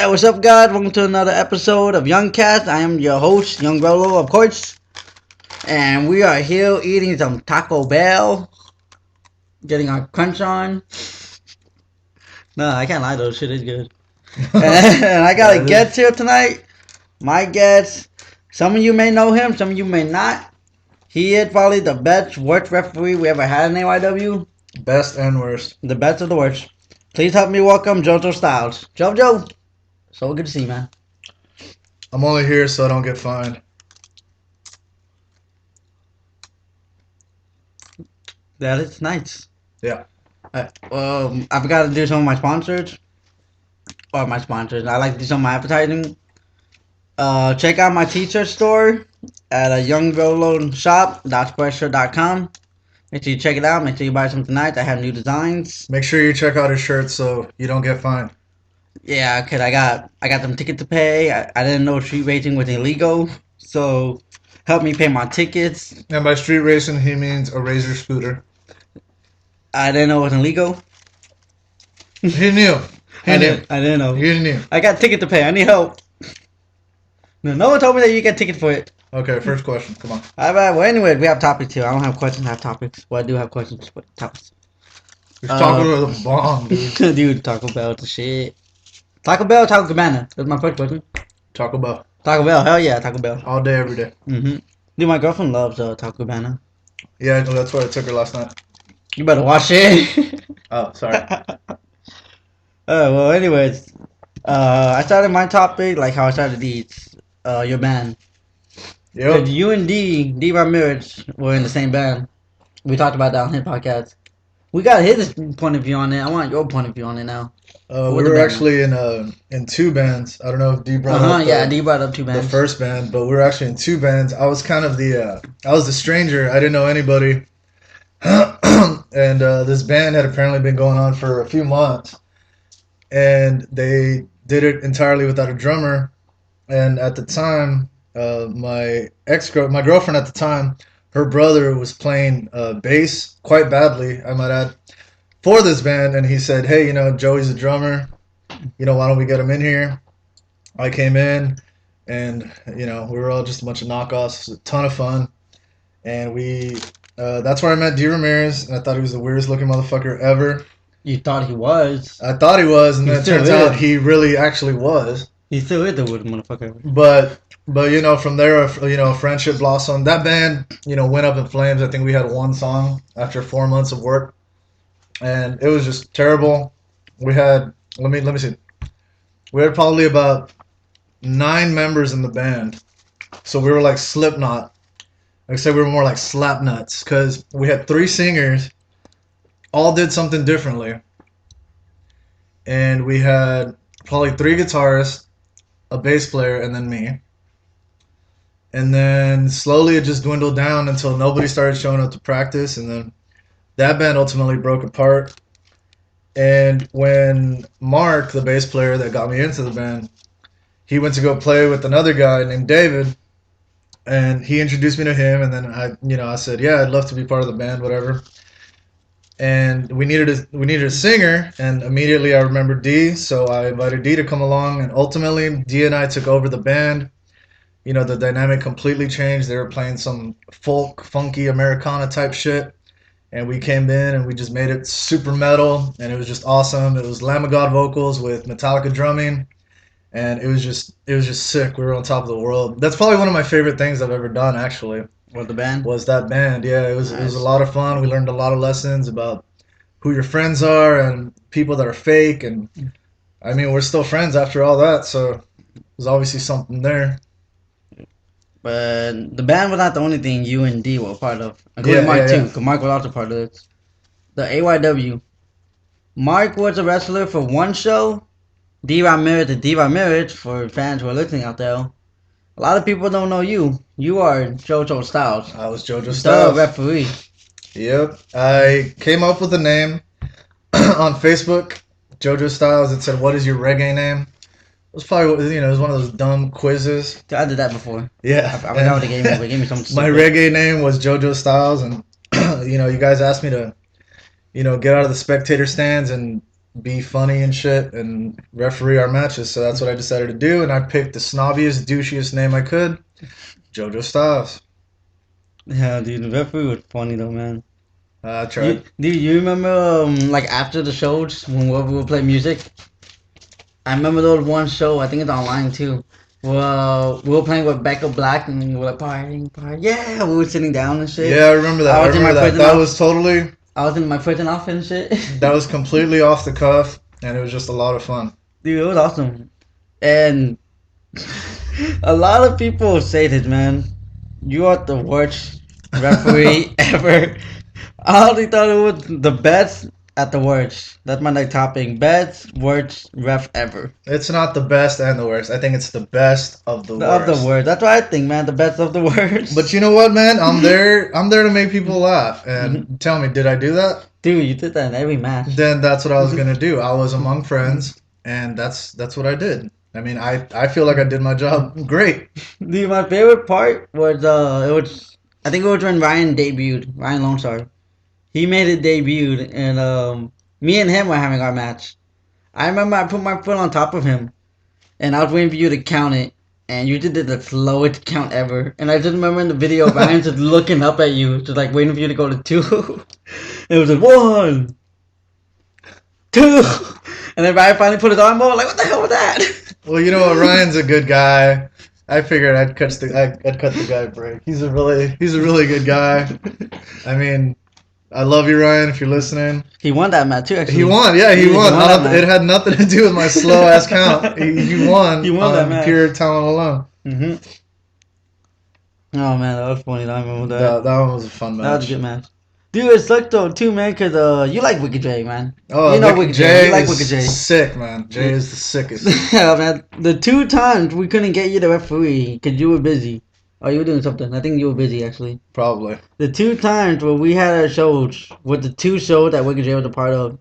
Hey, what's up, guys? Welcome to another episode of YungCast. I am your host, Young Rolo, of course. And we are here eating some Taco Bell, getting our crunch on. No, I can't lie, though. Shit is good. And I got a guest here tonight. My guest, some of you may know him, some of you may not. He is probably the best, worst referee we ever had in AYW. Best and worst. The best of the worst. Please help me welcome Jojo Styles. Jojo, so good to see you, man. I'm only here so I don't get fined. That is nice. Yeah. I forgot to do some of my sponsors. Or my sponsors. I like to do some of my advertising. Check out my t-shirt store at youngroloshop.spreadshirt.com. Make sure you check it out. Make sure you buy some tonight. I have new designs. Make sure you check out his shirt so you don't get fined. Yeah, cause I got them tickets to pay. I didn't know street racing was illegal, so help me pay my tickets. And by street racing, he means a razor scooter. I didn't know it was illegal. He knew. I didn't know. He knew. I got ticket to pay. I need help. No one told me that you get ticket for it. Okay, first question. Come on. Alright, well, anyway, we have topics here. I don't have questions, I have topics. Well, I do have questions, but topics. You're talking about the bomb, dude. Dude, Taco Bell, the shit. Taco Bell, Taco Cabana. That's my first question. Taco Bell. Taco Bell, hell yeah, Taco Bell. All day, every day. Mm-hmm. Dude, my girlfriend loves Taco Cabana. Yeah, that's what I took her last night. You better watch it. Oh, sorry. Well, anyways, I started my topic like how I started these. Your band. Yep. Because you and D Ramirez were in the same band. We talked about that on his podcast. We got his point of view on it. I want your point of view on it now. We were actually in two bands. I don't know if D brought up. Yeah, D brought up two bands. The first band, but we were actually in two bands. I was kind of I was the stranger. I didn't know anybody. And this band had apparently been going on for a few months. And they did it entirely without a drummer. And at the time, my girlfriend at the time, her brother was playing bass quite badly, I might add, for this band. And he said, hey, Joey's a drummer. Why don't we get him in here? I came in, and, we were all just a bunch of knockoffs. It was a ton of fun. And that's where I met D. Ramirez, and I thought he was the weirdest looking motherfucker ever. You thought he was? I thought he was, and then it turns out he really actually was. He still is the weirdest motherfucker. But from there, a friendship blossomed. That band, went up in flames. I think we had one song after 4 months of work, and it was just terrible. We had let me see. We had probably about 9 members in the band, so we were like Slipknot. Like I said, we were more like Slapnuts because we had 3 singers, all did something differently, and we had probably 3 guitarists, a bass player, and then me. And then slowly it just dwindled down until nobody started showing up to practice, and then that band ultimately broke apart. And when Mark, the bass player that got me into the band, he went to go play with another guy named David, and he introduced me to him, and then I said, yeah, I'd love to be part of the band, whatever. And we needed a singer, and immediately I remembered D, so I invited D to come along, and ultimately D and I took over the band. The dynamic completely changed. They were playing some folk, funky Americana type shit, and we came in and we just made it super metal, and it was just awesome. It was Lamb of God vocals with Metallica drumming, and it was just sick. We were on top of the world. That's probably one of my favorite things I've ever done, actually. What, the band? Was that band. Yeah, it was a lot of fun. We learned a lot of lessons about who your friends are and people that are fake, and I mean, we're still friends after all that, so there's obviously something there. But the band was not the only thing you and D were a part of. Including Mark too, because Mark was also part of it. The AYW. Mark was a wrestler for one show. D. Ramirez and D. Ramirez, for fans who are listening out there. A lot of people don't know you. You are Jojo Styles. I was Jojo Styles. The referee. Yep. I came up with a name on Facebook, Jojo Styles. It said, what is your reggae name? It was probably, it was one of those dumb quizzes. I did that before. Yeah. I forgot what they gave me. They gave me something. My reggae name was Jojo Styles, and, you guys asked me to, get out of the spectator stands and be funny and shit and referee our matches. So that's what I decided to do, and I picked the snobbiest, douchiest name I could, Jojo Styles. Yeah, dude, the referee was funny though, man. I tried. You remember like after the shows when we would play music? I remember there was one show, I think it's online too. Well, we were playing with Becca Black and we were like partying, partying. Yeah, we were sitting down and shit. Yeah, I remember that. I I was in my remember that. prison That outfit. was totally. I was in my prison outfit and shit. That was completely off the cuff, and it was just a lot of fun. Dude, it was awesome. And a lot of people say this, man. You are the worst referee ever. I only thought it was the best at the worst. That's my next topic. Best, worst ref ever. It's not the best and the worst. I think it's the best of the Of the worst. worst. That's what I think, man. The best of the worst. But you know what, man? I'm there. I'm there to make people laugh. And tell me, did I do that? Dude, you did that in every match. Then that's what I was gonna do. I was among friends, and that's what I did. I mean, I feel like I did my job great. Dude, my favorite part was I think it was when Ryan debuted. Ryan Lone Star. He made it debut, and me and him were having our match. I remember I put my foot on top of him, and I was waiting for you to count it, and you did the slowest count ever. And I just remember in the video, Ryan just looking up at you, just like waiting for you to go to 2. It was like 1, 2, and then Ryan finally put his arm over. Like, what the hell was that? Well, you know what? Ryan's a good guy. I figured I'd cut the guy a break. He's a really good guy. I mean, I love you, Ryan. If you're listening, He won that match too. Actually, he won. Yeah, he won. that match. It had nothing to do with my slow ass count. He won. He won that on match. pure talent alone. Mm-hmm. Oh man, that was funny. I remember that. That one was a fun That was a match. good match. Dude, it sucked though too, man, because you like Wicked J, man. Oh, You know Wicked Wicked J. J You like is Wicked J. sick, man. Jay is the sickest. Yeah, man. The 2 times we couldn't get you the referee because you were busy. Or you were doing something. I think you were busy actually. Probably. The 2 times where we had our shows with the 2 shows that Wicked J was a part of.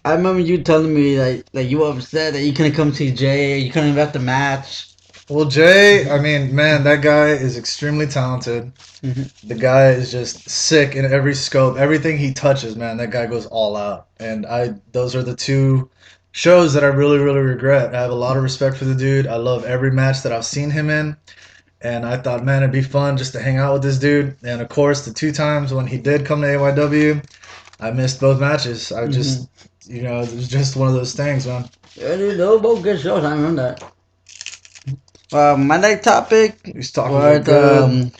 I remember you telling me like you were upset that you couldn't come see Jay, you couldn't rep the match. Well, Jay, I mean, man, that guy is extremely talented. Mhm. The guy is just sick in every scope. Everything he touches, man, that guy goes all out. And those are the 2 shows that I really, really regret. I have a lot of respect for the dude. I love every match that I've seen him in. And I thought, man, it'd be fun just to hang out with this dude. And of course, the 2 times when he did come to AYW, I missed both matches. I just, it was just one of those things, man. Yeah, dude, those were both good shows. I remember that. My next topic He's talking was about good.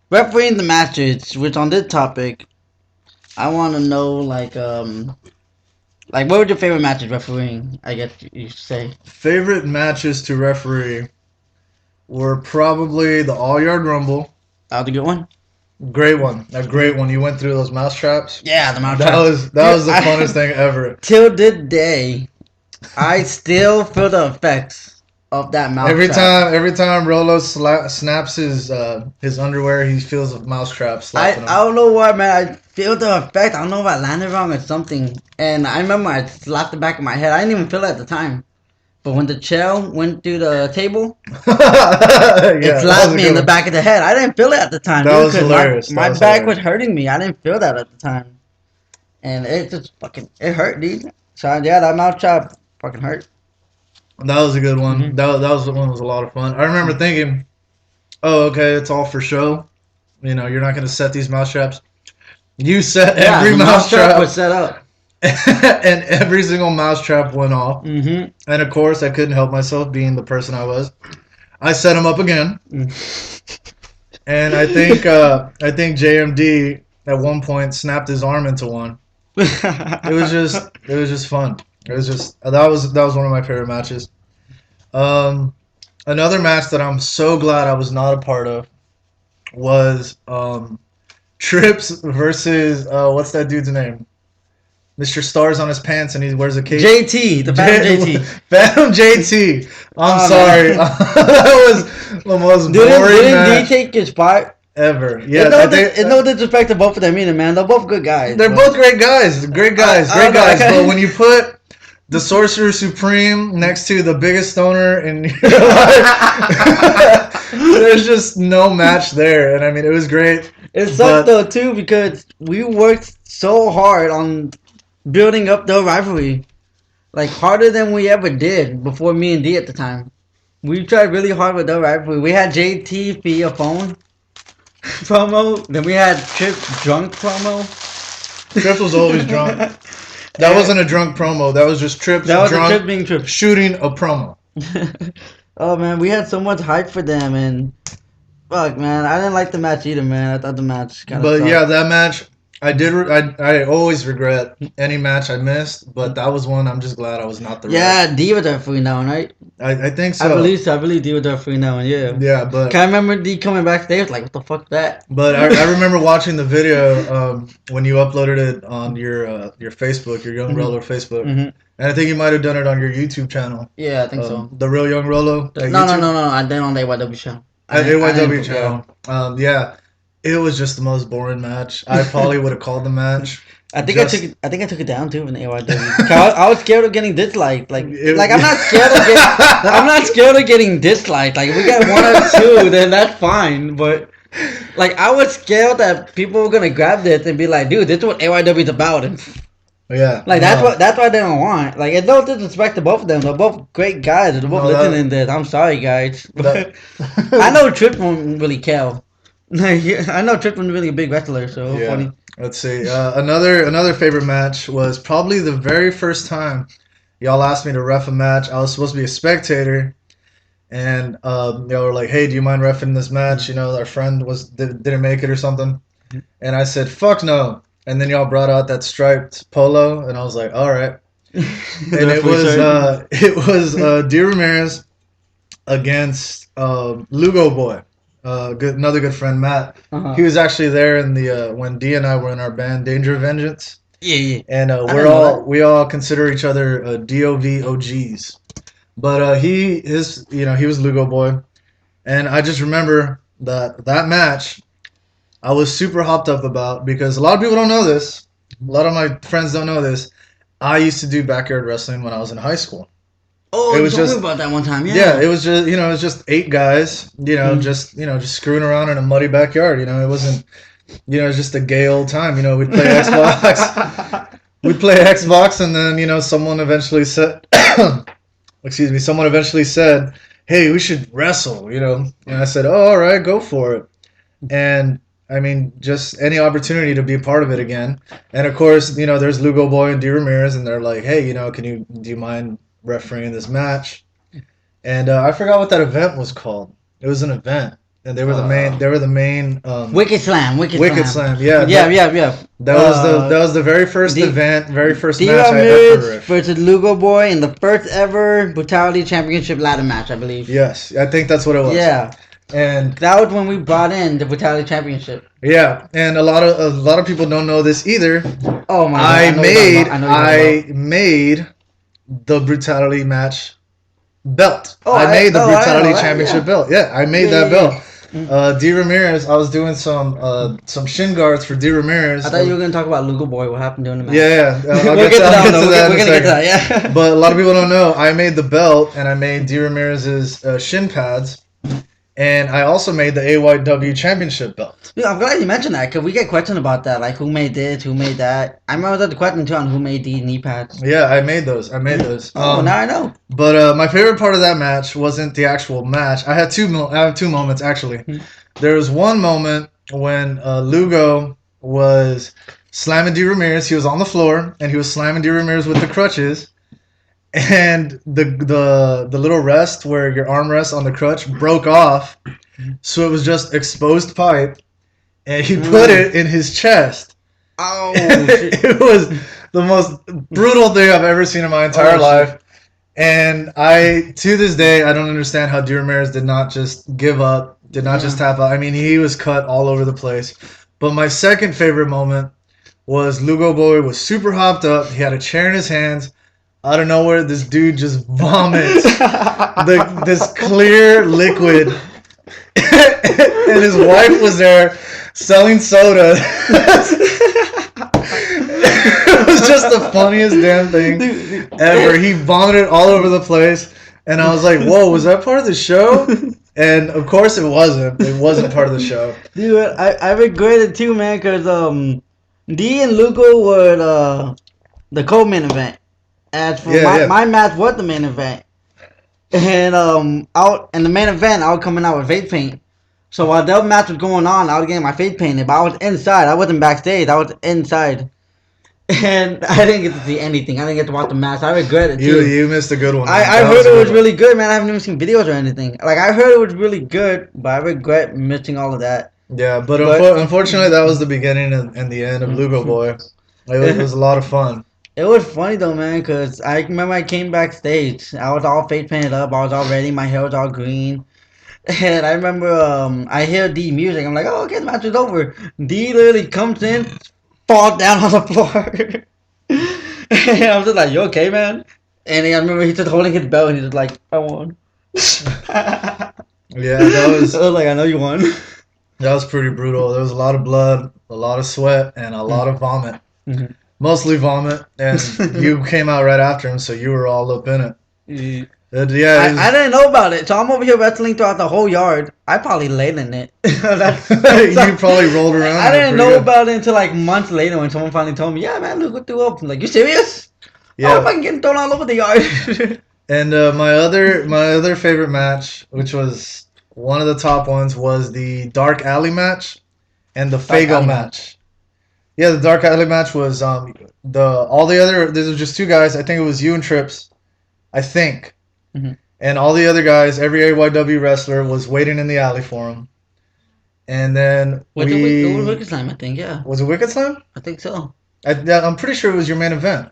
refereeing the matches. Which on this topic, I want to know like what were your favorite matches refereeing? I guess you should say. Favorite matches to referee were probably the All Yard Rumble. That was a good one. Great one. A great one. You went through those mouse traps. Yeah, the Mount That was the Dude, funnest thing ever. Till this day, I still feel the effects of that mouse trap. Every time Rolo snaps his underwear, he feels a mouse trap slapping him. I don't know why, man. I feel the effect. I don't know if I landed wrong or something. And I remember I slapped the back of my head. I didn't even feel it at the time. But when the shell went through the table, it slapped me in the back of the head. I didn't feel it at the time. That dude, was 'cause hilarious. My That was back hilarious. was hurting me. I didn't feel that at the time. And it just it hurt, dude. So yeah, that mouth chop fucking hurt. That was a good one. Mhm. That was the one that was a lot of fun. I remember thinking, oh, okay, it's all for show. You're not going to set these mouse traps. You set every the mouse trap, was set up. and every single mouse trap went off. Mm-hmm. And of course, I couldn't help myself, being the person I was. I set him up again, and I think JMD at one point snapped his arm into one. It was just fun. It was just that was one of my favorite matches. Another match that I'm so glad I was not a part of was Trips versus what's that dude's name? Mr. Stars on his pants and he wears a cape. JT, the Phantom JT. Phantom JT. I'm Oh, sorry. man. That was the most Didn't boring match he take his part? ever. Yeah, It's no disrespect to both of them either, man. They're both good guys. they're but- both great guys. Great guys. I Great don't know, guys. okay. But when you put the Sorcerer Supreme next to the biggest stoner in your life, there's just no match there. And I mean, it was great. It sucked though too because we worked so hard on building up the rivalry. like harder than we ever did before me and D at the time. We tried really hard with the rivalry. We had JT via phone promo. Then we had Trip drunk promo. Trip was always drunk. That wasn't a drunk promo. That was just Trip That was drunk a Trip being Trip. shooting a promo. Oh man, we had so much hype for them, and fuck man, I didn't like the match either, man. I thought the match kind of. But sucked. yeah, that match, I always regret any match I missed, but that was one I'm just glad I was not the ref. Yeah, D was our free now, right? I think so. I believe so. I believe D was our free now, yeah. Yeah, but Can I remember D coming backstage like, what the fuck that? But I remember watching the video when you uploaded it on your Facebook, your Young Rolo Facebook, and I think you might have done it on your YouTube channel. Yeah, I think so. The Real Young Rolo. No, I did on the AYW show. AYW channel. Yeah, it was just the most boring match. I probably would have called the match. I think I took it down too in the AYW. I was scared of getting disliked. I'm not scared of I'm not scared of getting disliked. Like if we get one or two, then that's fine. But like I was scared that people were gonna grab this and be like, dude, this is what AYW is about. And yeah, like that's what I didn't want. Like it's no disrespect to both of them. They're both great guys. They're both listening to this. I'm sorry, guys. But I know Tripp won't really care. I know Tripp was really a big wrestler, so funny. Let's see. Another favorite match was probably the very first time y'all asked me to ref a match. I was supposed to be a spectator, and y'all were like, "Hey, do you mind reffing this match? You know, our friend didn't make it or something." And I said, "Fuck no." And then y'all brought out that striped polo, and I was like, "All right." And it was D Ramirez against Lugo Boy. Another good friend, Matt. He was actually there in the when D and I were in our band Danger of Vengeance. Yeah. And we all consider each other DOV OGs. But he was Lugo Boy, and I just remember that match I was super hopped up about because a lot of people don't know this. A lot of my friends don't know this. I used to do backyard wrestling when I was in high school. Oh, you told me about that one time. Yeah, it was just 8 guys, just screwing around in a muddy backyard. It wasn't, it was just a gay old time. We'd play Xbox. We'd play Xbox, and then someone eventually said, someone eventually said, "Hey, we should wrestle." And I said, "Oh, all right, go for it." And I mean, just any opportunity to be a part of it again. And of course, there's Lugo Boy and D Ramirez, and they're like, "Hey, do you mind refereeing this match?" And I forgot what that event was called. It was an event, and they were the main. Wicked Slam. Yeah. That was the very first event, very first match I ever versus Lugo Boy in the first ever Brutality Championship ladder match, I believe. Yes, I think that's what it was. Yeah. And that was when we brought in the Brutality Championship. Yeah, and a lot of people don't know this either. Oh my god! I made the Brutality match belt. I made the Brutality Championship belt. Yeah, I made that belt. D Ramirez, I was doing some shin guards for D Ramirez. I thought you were gonna talk about Lugo Boy. What happened during the match? Yeah. We'll get to that. Yeah. But a lot of people don't know. I made the belt, and I made D Ramirez's shin pads. And I also made the AYW Championship belt. Dude, I'm glad you mentioned that because we get questioned about that. Like, who made this? Who made that? I remember the question too on who made these knee pads. Yeah, I made those. Oh, now I know. But my favorite part of that match wasn't the actual match. I had two moments actually. There was one moment when Lugo was slamming D Ramirez. He was on the floor and he was slamming D Ramirez with the crutches. And the little rest where your arm rests on the crutch broke off, so it was just exposed pipe, and he put it in his chest. Oh, it was the most brutal thing I've ever seen in my entire life. And to this day, I don't understand how D Ramirez did not just give up, did not just tap out. I mean, he was cut all over the place. But my second favorite moment was Lugo Boy was super hopped up. He had a chair in his hands. Out of nowhere, this dude just vomits this clear liquid, and his wife was there selling soda. It was just the funniest damn thing ever. He vomited all over the place, and I was like, "Whoa, was that part of the show?" And of course, it wasn't. It wasn't part of the show. Dude, I regret it too, man, because D and Lugo were the co-main event. As for Yeah, yeah. my match was the main event, and out in the main event, I was coming out with face paint. So while the match was going on, I was getting my face painted, but I was inside. I wasn't backstage. I was inside, and I didn't get to see anything. I didn't get to watch the match. I regret it too. You missed a good one. I That heard a it good was one. really good, man. I haven't even seen videos or anything. Like I heard it was really good, but I regret missing all of that. Yeah, but But unfortunately, that was the beginning and the end of Lugo Boy. It was a lot of fun. it was funny though, man, because I remember I came backstage. I was all face painted up. I was all ready. My hair was all green. And I remember I hear D music. I'm like, oh, okay, the match is over. D literally comes in, falls down on the floor. And I'm just like, you okay, man? And I remember he's just holding his belt and he's just like, I won. Yeah, that was I was like, I know you won. that was pretty brutal. There was a lot of blood, a lot of sweat, and a lot of vomit. Mhm. Mostly vomit, and you came out right after him, so you were all up in it. Yeah. Yeah, it was- I didn't know about it, so I'm over here wrestling throughout the whole yard. I probably laid in it. you probably rolled around. I in it didn't pretty know good. about it until like months later when someone finally told me, yeah, man, look what threw up. I'm like, you serious? Oh, if I Yeah, can get thrown all over the yard. and my other favorite match, which was one of the top ones, was the Dark Alley match and the Dark Fago Alley match. Yeah, the Dark Alley match was all the other there was just two guys. I think it was you and Trips. I think. Mhm. And all the other guys, every AYW wrestler was waiting in the alley for him. And then It was Wicked Slime, I think, yeah. was it Wicked Slam? I think so. I'm pretty sure it was your main event.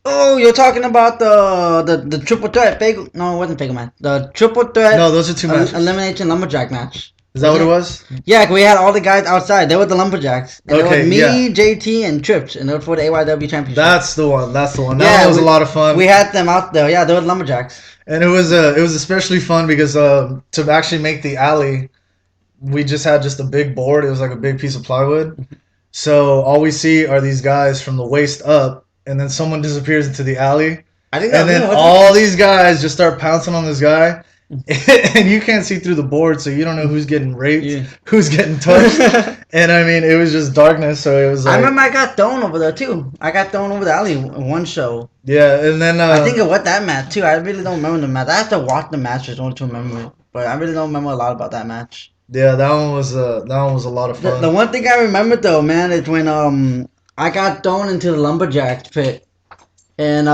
Oh, you're talking about the triple threat Fago? No, it wasn't Fago match. The triple threat No, those are two matches. elimination lumberjack match. Is that what it was? Yeah, we had all the guys outside. They were the lumberjacks. And Okay, it was me, yeah. JT, and Trips, and they were for the AYW championship. That's the one. That's the one. That Yeah, one was we- a lot of fun. We had them out there. Yeah, they were lumberjacks. And it was especially fun because to actually make the alley, we just had just a big board. It was like a big piece of plywood. So all we see are these guys from the waist up, and then someone disappears into the alley, I think and then all these guys just start pouncing on this guy, and you can't see through the board, so you don't know who's getting raped, Yeah. who's getting touched. And I mean, it was just darkness, so it was I like, remember I got thrown over there too. I got thrown over the alley in one show. yeah. And then I think of what that match too. I really don't remember the match. I have to watch the match just to remember it. But I really don't remember a lot about that match. yeah, that one was a lot of fun. The one thing I remember though, man, is when I got thrown into the lumberjack pit, and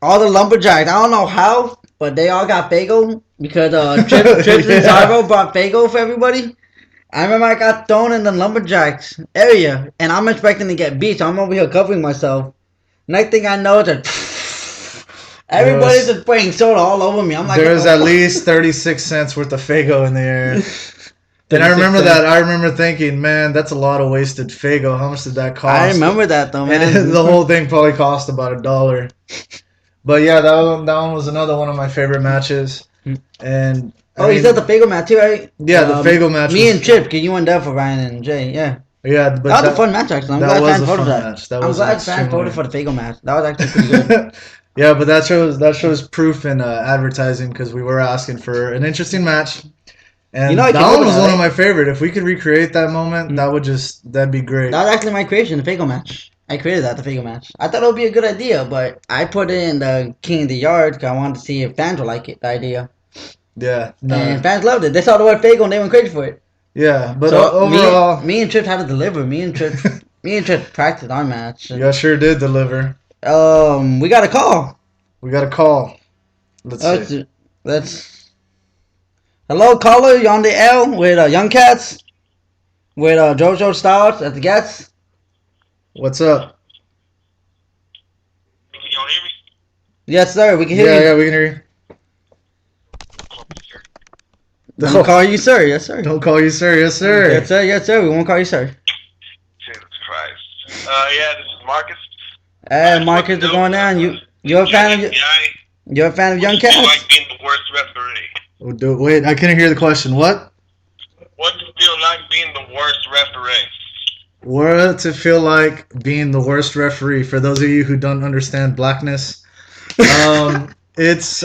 all the lumberjacks. I don't know how, but they all got Fago because Trips and Yeah. Zyro brought Fago for everybody. I remember I got thrown in the lumberjacks area, and I'm expecting to get beat. So I'm over here covering myself. Next thing I know, that everybody's just spraying soda all over me. I'm like, There was oh. at least 36 cents worth of Fago in the air. And I 36 remember cents. that. I remember thinking, man, that's a lot of wasted Fago. How much did that cost? I remember that though, man. And the whole thing probably cost about $1. But yeah, that one was another one of my favorite matches. And I Oh, you mean, said the Fago match too, right? Yeah, the Fago match Me was- and Chip, cause you went there for Ryan and Jay. Yeah, yeah, but that was a fun match actually. I'm that glad was fans a voted fun that. match. That I'm was glad extremely- fans voted for the Fago match. That was actually pretty good. Yeah, but that shows proof in advertising because we were asking for an interesting match. And You know, I that came one up with was that, one of right? my favorite. If we could recreate that moment, that'd be great. That was actually my creation, the Fago match. I created that, the Fago match. I thought it would be a good idea, but I put it in the King of the Yard because I wanted to see if fans would like it, the idea. Yeah, no, And fans loved it. They saw the word Fago and they went crazy for it. yeah, but So, overall, me and Trip had to deliver. Me and Trip practiced our match. you sure did deliver. We got a call. We got a call. Let's see. Let's. Hello, caller. You on the L with YungCast? With Jojo Styles at the guest? What's up? Y'all hear me? Yes, sir. We can hear Yeah, you. yeah, we can hear you. Don't call you sir. Yes, sir. Don't call you sir. Yes, sir. Yes, sir. Yes, sir. We won't call you sir. Jesus Christ. Yeah, this is Marcus. Hey, Marcus, what's going on? You're a fan of you're a fan of What's it YungCast? like being the worst referee? Wait, I couldn't hear the question. What? What's it feel like being the worst referee? What's it feel like being the worst referee? For those of you who don't understand blackness, it's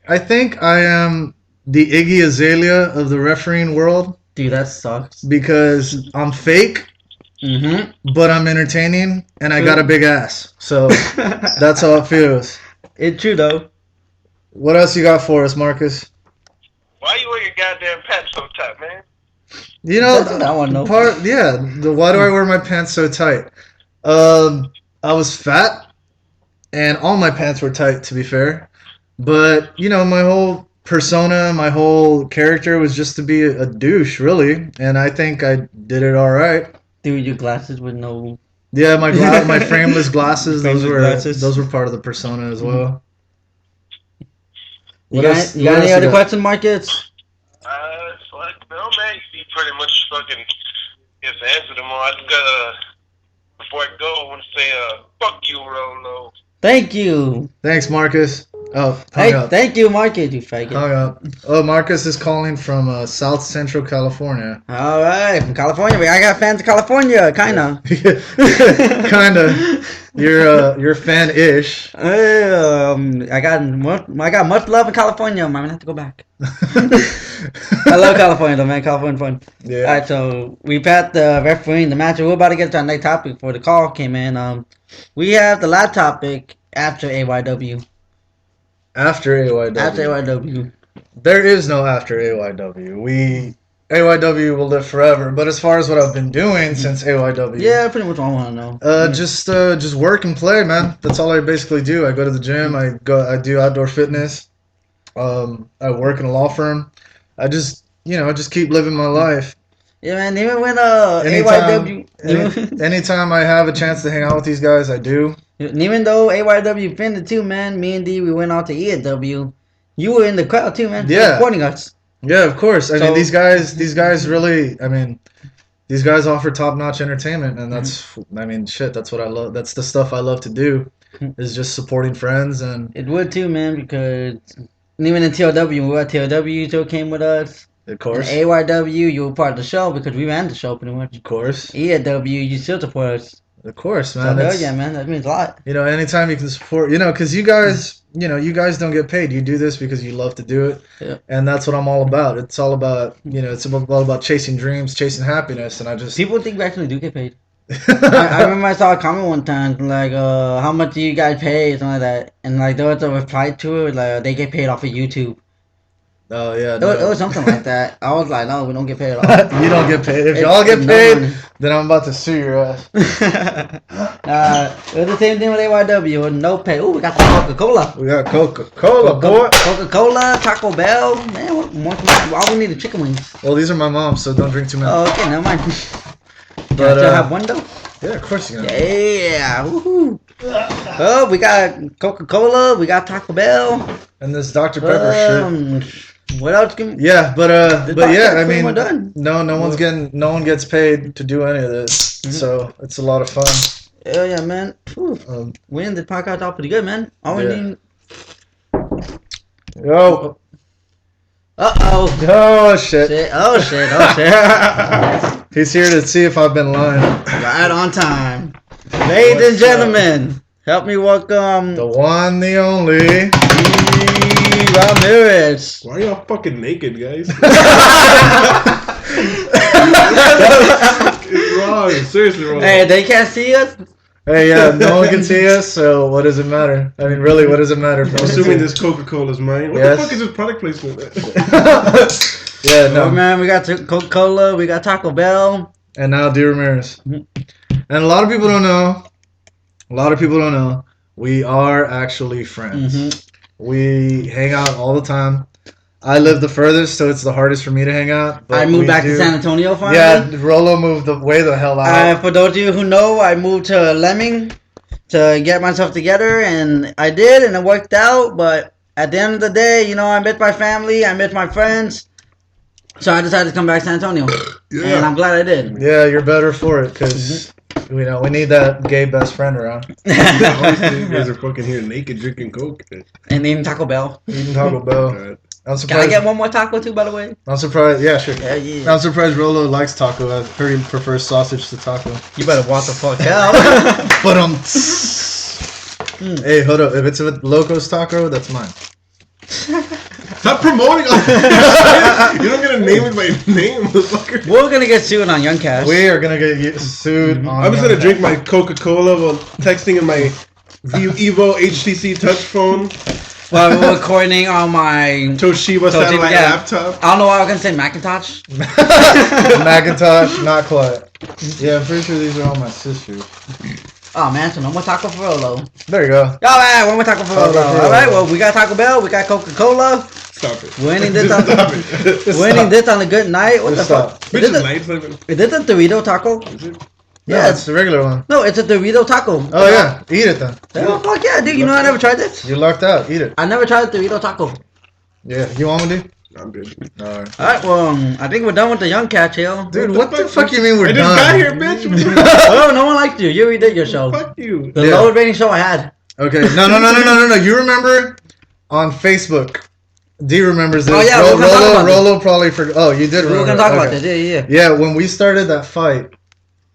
I think I am the Iggy Azalea of the refereeing world Dude, that sucks. because I'm fake but I'm entertaining and I got a big ass. So that's how it feels. It's true though. What else you got for us, Marcus? Why you wear your goddamn pants so tight, man? You know, That's what I wanna know. why do I wear my pants so tight? I was fat, and all my pants were tight, to be fair. But you know, my whole persona, my whole character was just to be a douche, really. And I think I did it all right. Dude, your glasses with no. Yeah, my frameless glasses. Those were part of the persona as well. You got any other questions, Marcus? Fuck no, man. You pretty much fucking just answered them all. I just gotta, before I go, I want to say, fuck you, Rolo. Thank you. Thanks, Marcus. Oh, hung up. Thank you, Marcus, you faggot. Hung up. Oh, Marcus is calling from South Central California. All right, from California. I got fans of California, kinda. Kinda. You're fan-ish. I got much love in California. I'm gonna have to go back. I love California, though, man. California fun. Yeah. All right, so we passed the refereeing the match. We're about to get to our next topic before the call came in. We have the last topic after AYW. After AYW. After AYW. There is no after AYW. AYW will live forever. But as far as what I've been doing since AYW, Yeah, pretty much what I want to know. just work and play, man. That's all I basically do. I go to the gym. I do outdoor fitness. I work in a law firm. I just keep living my life. Yeah, man. Even when AYW, Anytime I have a chance to hang out with these guys, I do. and even though AYW finished too, man, me and D, we went out to EW. You were in the crowd too, man. Yeah. Supporting us. Yeah, of course. I So- mean, these guys really. I mean, these guys offer top-notch entertainment, and that's what I love. That's the stuff I love to do, is just supporting friends and. It would too, man, because even in TLW, we were at TLW, you still came with us. Of course. In AYW, you were part of the show because we ran the show pretty much. Of course. EW, you still support us. Of course, So man. hell It's- yeah, man, that means a lot. Anytime you can support, because you guys, you guys don't get paid. You do this because you love to do it. Yeah. And that's what I'm all about. It's all about, it's all about chasing dreams, chasing happiness, and I just. People think we actually do get paid. I remember I saw a comment one time like, how much do you guys pay, something like that, and like there was a reply to it like they get paid off of YouTube. Oh yeah. It was something like that. I was like, no, we don't get paid at all. You don't get paid. If It's y'all get no paid, money. then I'm about to sue your ass. It was the same thing with AYW with no pay. Ooh, we got the Coca-Cola. We got Coca-Cola, boy. Coca-Cola, Taco Bell. Man, what more? All we need is chicken wings. Well, these are my mom's, so don't drink too many. Oh, okay, never mind. But, Can I still have one though? Yeah, of course you can. Yeah, woohoo. Oh, we got Coca-Cola, we got Taco Bell. And this Dr. Pepper shit. What else can Yeah, but yeah, I mean, we're done. no one gets paid to do any of this, so it's a lot of fun. Hell yeah, man. Um, We ended the podcast off pretty good, man. All we Yeah. need. Yo, Uh-oh. oh shit. Shit. Oh, shit. Oh, shit. He's here to see if I've been lying. Right on time. Ladies and gentlemen, help me welcome The one, the only. Ramirez. Why are y'all fucking naked, guys? It's wrong. Seriously wrong. Hey, they can't see us? Hey, yeah, no one can see us, so what does it matter? I mean, really, what does it matter? I'm assuming this Coca-Cola's mine. What Yes. the fuck is this product placement? Yeah, Oh, no. man, we got Coca-Cola, we got Taco Bell. And now D. Ramirez. And a lot of people don't know. We are actually friends. Mm-hmm. We hang out all the time. I live the furthest, so it's the hardest for me to hang out. But I moved we back to do- San Antonio finally. Yeah, Rolo moved way the hell out. For those of you who know, I moved to Lemming to get myself together, and I did, and it worked out. But at the end of the day, I met my family, I met my friends, so I decided to come back to San Antonio, and I'm glad I did. Yeah, you're better for it, because we need that gay best friend around. Honestly, you guys are fucking here naked drinking Coke. And even Taco Bell. Eating Taco Bell. God. I'm Can I surprised. get one more taco too, by the way? I'm surprised. Yeah, sure. Yeah, yeah. I'm surprised Rolo likes taco. I've heard he prefers sausage to taco. You better walk the fuck out. But Hey, hold up. If it's a Locos taco, that's mine. Stop promoting. You don't get a name with my name, motherfucker. We're gonna get sued on YungCast. We are gonna get sued. On I'm just gonna drink my Coca-Cola while texting in my Evo HTC touch phone. Well, we're coordinating on my Toshiba satellite laptop. I don't know why I was gonna say Macintosh. Macintosh, not quite. Yeah, I'm pretty sure these are all my sisters. Oh man, so no more taco for Rolo. There you go. Alright, one more taco for Rolo. Alright, well we got Taco Bell, we got Coca-Cola. Stop it. We're ending this Just on stop it. we're ending this on a good night. What the fuck? Bitch is light, fucking. Is this a Dorito taco? Yeah, it's the regular one. No, it's a Dorito taco. Oh yeah, eat it then. Oh fuck yeah, dude! You know I never tried this. You lucked out. Eat it. I never tried a Dorito taco. Yeah, you want me to? I'm good. Alright. Alright, well, I think we're done with the YungCast here. Dude, what the fuck you mean we're I done? just got here, bitch. Oh, no one liked you. You already did your show. Fuck you. The Yeah. lowest rating show I had. Okay, no. You remember on Facebook? D remembers this. Oh, yeah, we're gonna talk about this. Rolo probably forgot. Oh, you did We remember. were gonna talk about Okay. this. Yeah. Yeah, when we started that fight,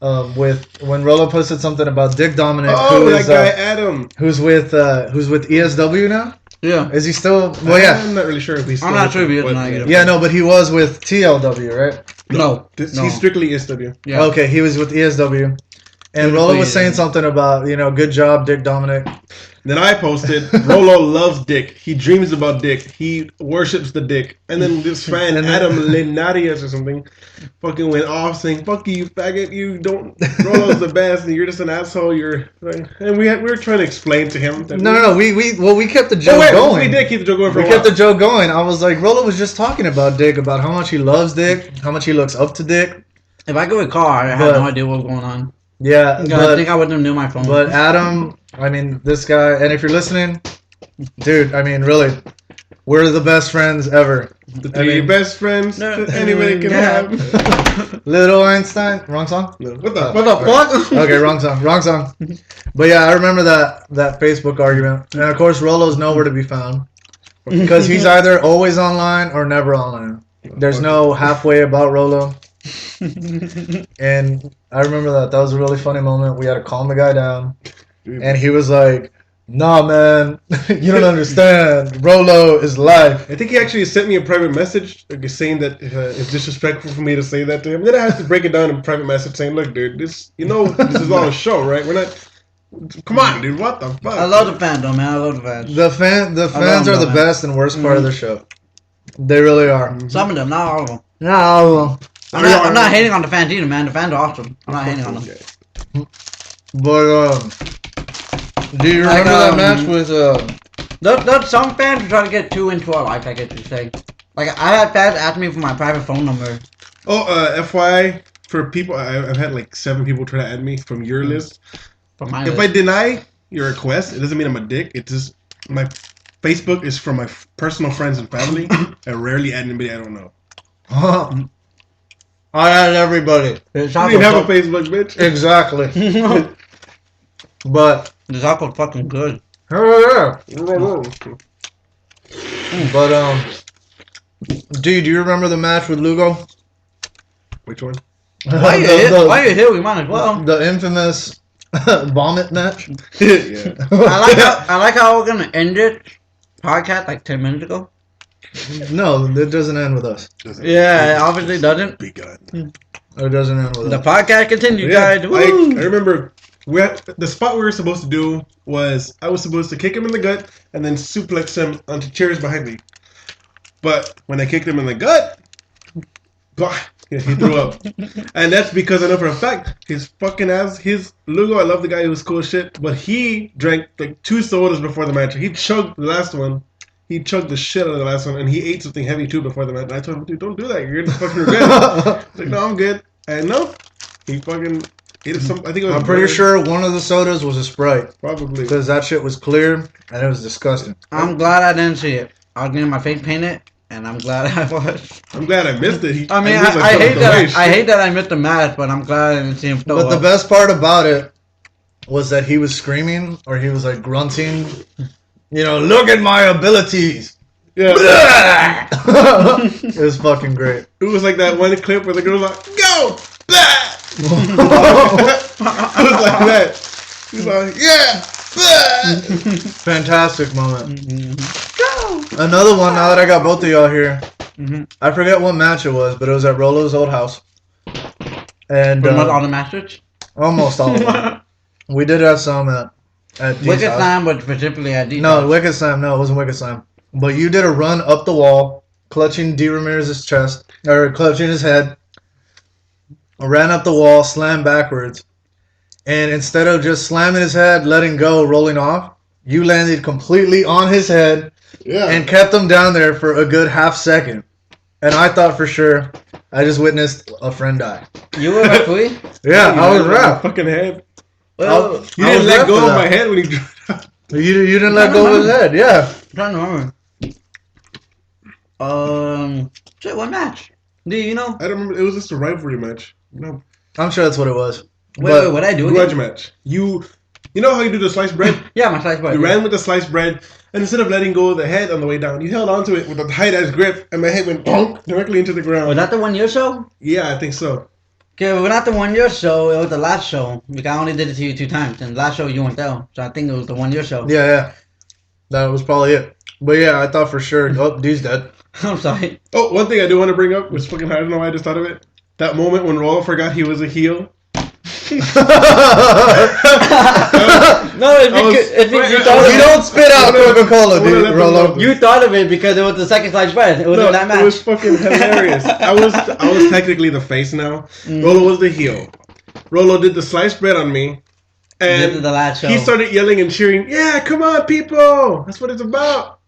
when Rolo posted something about Dick Dominic, Oh, that guy Adam. who's with ESW now. Yeah. Is he still? Well, yeah. I'm not really sure if he's. I'm not sure if he is or not either. Yeah, no, but he was with TLW, right? No. He's strictly SW. Yeah. Okay, he was with ESW. And Rolo was saying something about, good job, Dick Dominic. Then I posted, Rolo loves Dick. He dreams about Dick. He worships the Dick. And then this fan, Adam Lenarias or something, fucking went off saying, "Fuck you, faggot. You don't. Rolo's the best, and you're just an asshole. You're." And we were trying to explain to him. That No. We kept the joke going. We did keep the joke going for We a kept while. the joke going. I was like, Rolo was just talking about Dick, about how much he loves Dick, how much he looks up to Dick. If I could recall, I had no idea what was going on. Yeah, I think I wouldn't have knew my phone. But Adam, this guy, and if you're listening, dude, really, we're the best friends ever. The three best friends that anybody can have. Little Einstein, wrong song? No. What the fuck? Okay, wrong song. But yeah, I remember that Facebook argument, and of course, Rolo's nowhere to be found because he's either always online or never online. There's no halfway about Rolo. And I remember that was a really funny moment. We had to calm the guy down, and he was like, "Nah, man, you don't understand. Rolo is life." I think he actually sent me a private message saying that it's disrespectful for me to say that to him. Then I have to break it down in a private message saying, "Look, dude, this is all a show, right? We're not. Come on, dude. What the fuck?" I love the fandom, man. I love the fans. The fans are the best and worst part of the show. They really are. Some of them, not all of them. No, I'm not hating on the fans either, man. The fans are awesome. I'm not hating on them. but do you Like, remember that match with Some fans try to get too into our life, I get to say. Like, I had fans ask me for my private phone number. Oh, FYI, for people, I've had like 7 people try to add me from your list. From my If list. I deny your request, it doesn't mean I'm a dick. It's just my Facebook is for my personal friends and family. I rarely add anybody I don't know. I had everybody. You didn't have a Facebook, bitch. Exactly. But The taco's fucking good. but dude, do you remember the match with Lugo? Which one? Why you here? We might as well. The infamous vomit match. Yeah. I like how we're gonna end it podcast like 10 minutes ago. No, it doesn't end with us. Yeah, it obviously doesn't. Be good. It doesn't end with The us. podcast continues, Yeah, guys. I Woo! remember the spot we were supposed to do was I was supposed to kick him in the gut and then suplex him onto chairs behind me. But when I kicked him in the gut, he threw up. And that's because I know for a fact his fucking ass, his Lugo, I love the guy, he was cool as shit, but he drank like 2 sodas before the match. He chugged the last one. He chugged the shit out of the last one, and he ate something heavy too before the match. And I told him, dude, don't do that. You're gonna fucking regret it. He's like, no, I'm good. And no, he fucking ate some. I think it was. I'm pretty sure one of the sodas was a Sprite Probably. because that shit was clear and it was disgusting. I'm glad I didn't see it. I was getting my face painted, and I'm glad I was. I'm glad I missed it. I mean, moved I myself hate the that. way, I shit. hate that I missed the match, but I'm glad I didn't see him throw But the up. best part about it was that he was screaming or he was like grunting, look at my abilities. Yeah. It was fucking great. It was like that one clip where the girl's like, go! It was like that. He's like, yeah! Fantastic moment. Another one. Now that I got both of y'all here, Mm-hmm. I forget what match it was, but it was at Rolo's old house, and Pretty much all the masters. almost all of them. We did have some at Dean's Wicked house. Slam, but specifically at D. No, Wicked Slam. No, it wasn't Wicked Slam. But you did a run up the wall, clutching D. Ramirez's chest, or clutching his head. Ran up the wall, slammed backwards. And instead of just slamming his head, letting go, rolling off, you landed completely on his head Yeah. and kept him down there for a good half second. And I thought for sure I just witnessed a friend die. You were referee? Yeah, I was My ref. fucking head. Well, You I didn't was let ref go for of that. my head when he drew it out. You didn't let go of his head, yeah. I'm trying to remember. Shit, what match? Do you know? I don't remember. It was just a rivalry match. No. I'm sure that's what it was. Wait, what I do Grudge again? match. You know how you do the sliced bread? Yeah, my slice bread. You ran with the sliced bread, and instead of letting go of the head on the way down, you held onto it with a tight ass grip, and my head went bonk directly into the ground. Was that the 1 year show? Yeah, I think so. Okay, well, not the 1 year show. It was the last show. Because I only did it to you 2 times. And the last show you weren't there. So I think it was the 1 year show. Yeah. That was probably it. But yeah, I thought for sure, oh, D's dead. I'm sorry. Oh, one thing I do want to bring up, which fucking I don't know why I just thought of it. That moment when Rolo forgot he was a heel. No, if you thought You of don't spit out Coca-Cola, I wanna let dude, them Rolo. know. you thought of it because it was the second slice bread. It was in that match. It was fucking hilarious. I was technically the face now. Rolo was the heel. Rolo did the sliced bread on me. This is And the last show. he started yelling and cheering, "Yeah, come on, people! That's what it's about."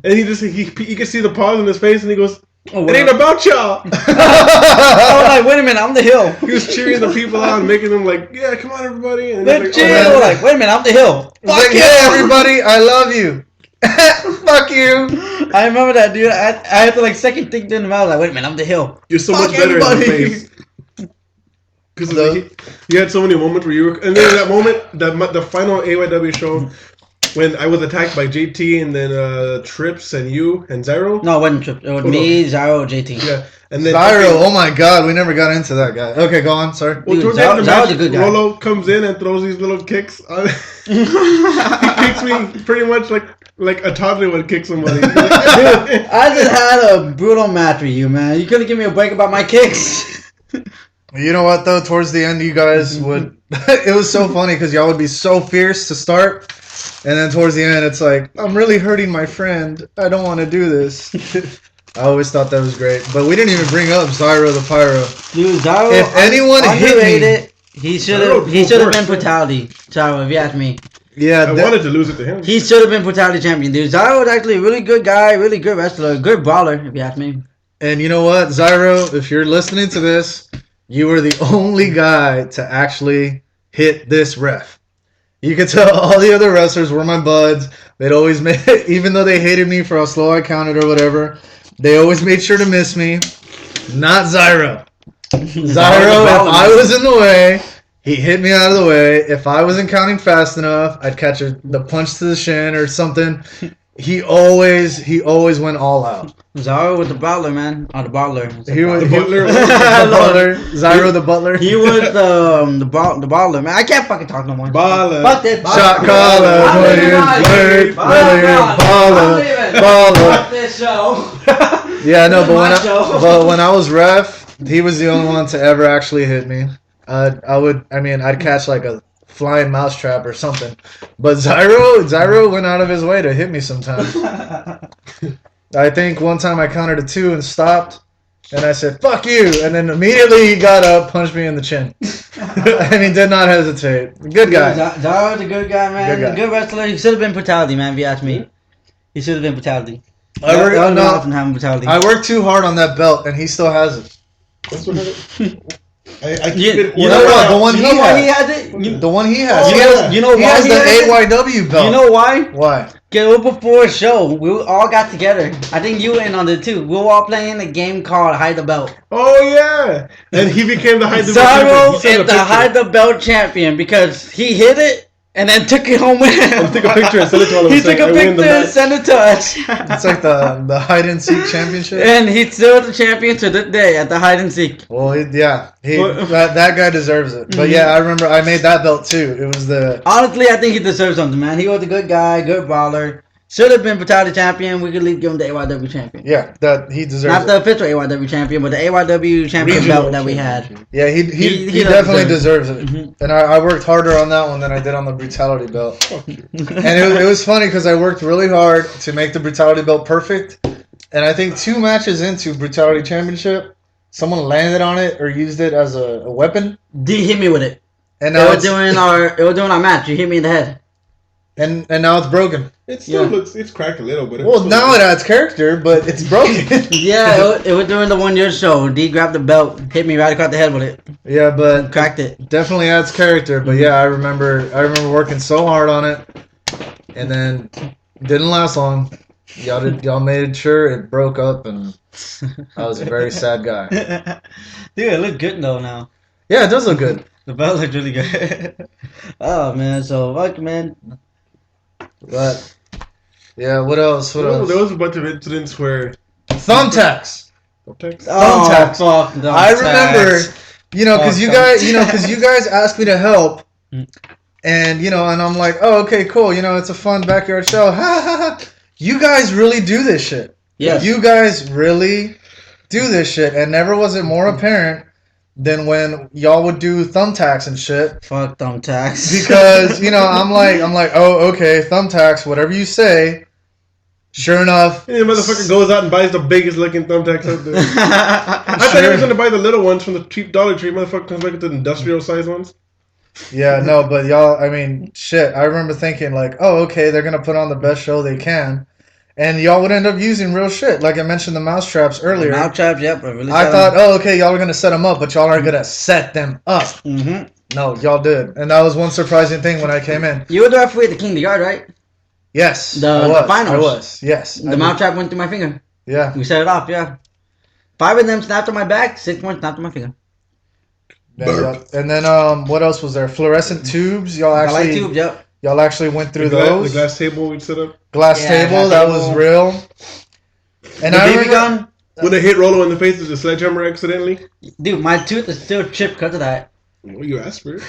And you could see the pause in his face, and he goes, Oh, "It ain't about y'all." I was like, wait a minute, I'm the hill. He was cheering the people on, making them like, "Yeah, come on, everybody!" And Let's he's chill. like, "Oh, Like, wait a minute, I'm the hill. It's like, hey, everybody, I love you. Fuck you. I remember that, dude. I had to like second think in the mouth. Like, wait a minute, I'm the hill. you're so Fuck much better in the everybody. face." Because you had so many moments where you were, and then that moment, the final AYW show, when I was attacked by JT and then Trips and you and Zyro. No, it wasn't Trip. It was Oh, me, Zyro, JT. Yeah, and then Zyro, oh my god, we never got into that guy. Okay, go on, sorry. Well, Dude, towards the end of the Zyro's match, a good guy. Rolo comes in and throws these little kicks. He kicks me pretty much like a toddler would kick somebody. Dude, I just had a brutal match with you, man. You couldn't give me a break about my kicks. You know what, though? Towards the end, you guys would... it was so funny, because y'all would be so fierce to start, and then towards the end, it's like, I'm really hurting my friend. I don't want to do this. I always thought that was great. But we didn't even bring up Zyro the Pyro. Dude, Zyro, If anyone hit me- underrated. He should have been brutality. Zyro, if you ask me. Yeah, I wanted to lose it to him. He should have been brutality champion, dude. Zyro was actually a really good guy, really good wrestler, good brawler, if you ask me. and you know what, Zyro, if you're listening to this, you were the only guy to actually hit this ref. You could tell all the other wrestlers were my buds. They'd always make, even though they hated me for how slow I counted or whatever, they always made sure to miss me. Not Zyro. Zyro, if I was in the way, he hit me out of the way. If I wasn't counting fast enough, I'd catch the punch to the shin or something. He always went all out. Zyro was the brawler, man. Oh, the brawler. He was The butler. the butler. Zyro the butler. He was the brawler, man. I can't fucking talk no more. Baller. Fuck this. Shot caller, I'm player, leaving. player, I'm leaving. baller. Fuck this show. Yeah, no, but My show. but when I was ref, he was the only one to ever actually hit me. I'd catch like a flying mousetrap or something. But Zyro went out of his way to hit me sometimes. I think one time I counted to 2 and stopped, and I said, "Fuck you!" And then immediately he got up, punched me in the chin, and he did not hesitate. Good guy. Zyro's a good guy, man. Good guy. Good wrestler. He should have been brutality, man. If you ask me, he should have been brutality. I worked- That was no. awesome having brutality. I worked too hard on that belt, and he still has it. That's what I keep You- it. you know what? The one You he know why had. he has it? The one he has. Oh, he yeah. has, You know he why has he the has it? AYW belt. You know why? Why? Get up before a show. We all got together. I think you were in on it too. We were all playing a game called Hide the Belt. Oh yeah, and he became the high division Zyro champion. is the Hide the Belt champion because he hit it and then took it home with him. Took a picture and sent it to all of He us took saying, a "I win the picture and match." sent it to us. It's like the hide and seek championship. And he's still the champion to this day at the hide and seek. Well, that guy deserves it. But Mhm. yeah, I remember I made that belt too. It was the Honestly, I think he deserves something, man. He was a good guy, good brawler. Should have been Brutality Champion. We could at least give him the AYW Champion. Yeah, that he deserves. Not the official AYW Champion, but the AYW Champion Regional belt that we had. Yeah, he definitely deserves it. And I worked harder on that one than I did on the Brutality belt. And it was funny because I worked really hard to make the Brutality belt perfect. And I think 2 matches into Brutality Championship, someone landed on it or used it as a weapon. D hit me with it. And It now was doing our match. You hit me in the head. and now it's broken. It still looks, it's cracked a little, but Well, now it adds character, but it's broken. Yeah, it was during the 1 year show. D grabbed the belt, hit me right across the head with it, Yeah, but cracked it. definitely adds character. But yeah, I remember working so hard on it, and then didn't last long. Y'all made sure it broke up, and I was a very sad guy. Dude, it looked good though now. Yeah, it does look good. The belt looked really good. Oh man, so fuck man. But yeah, what else? What else? There was a bunch of incidents where Thumbtacks. Thumbtacks. Thumbtacks. Oh, fuck I remember, because Thumbtacks. you guys asked me to help, and and I'm like, oh, okay, cool. It's a fun backyard show. Ha ha ha. You guys really do this shit. Yes. You guys really do this shit, and never was it more apparent than when y'all would do thumbtacks and shit. Fuck thumbtacks. Because I'm like, oh, okay, thumbtacks, whatever you say. Sure enough, And the motherfucker goes out and buys the biggest looking thumbtacks out there. I thought he was gonna buy the little ones from the cheap Dollar Tree. Motherfucker comes back with the industrial size ones. yeah, no, but y'all, shit. I remember thinking like, oh, okay, they're gonna put on the best show they can, and y'all would end up using real shit. Like I mentioned the mouse traps earlier. Mouth traps, yep. Really I thought, oh, okay, y'all are gonna set them up, but y'all aren't gonna set them up. Mm-hmm. No, y'all did, and that was one surprising thing when I came in. You were the referee at the King of the Yard, right? Yes, The I was. finals. I was. Yes, The mouth trap went through my finger. Yeah. We set it off, yeah. 5 of them snapped on my back, 6 more snapped on my finger. And then what else was there? Fluorescent tubes. Y'all I actually like tubes, yep. y'all actually went through The those. glass table we'd set up. Glass Yeah, table, glass that table. was real. And The I BB remember, gun, When they hit Rolo in the face with the sledgehammer accidentally. dude, my tooth is still chipped because of that. Well, you asked for it.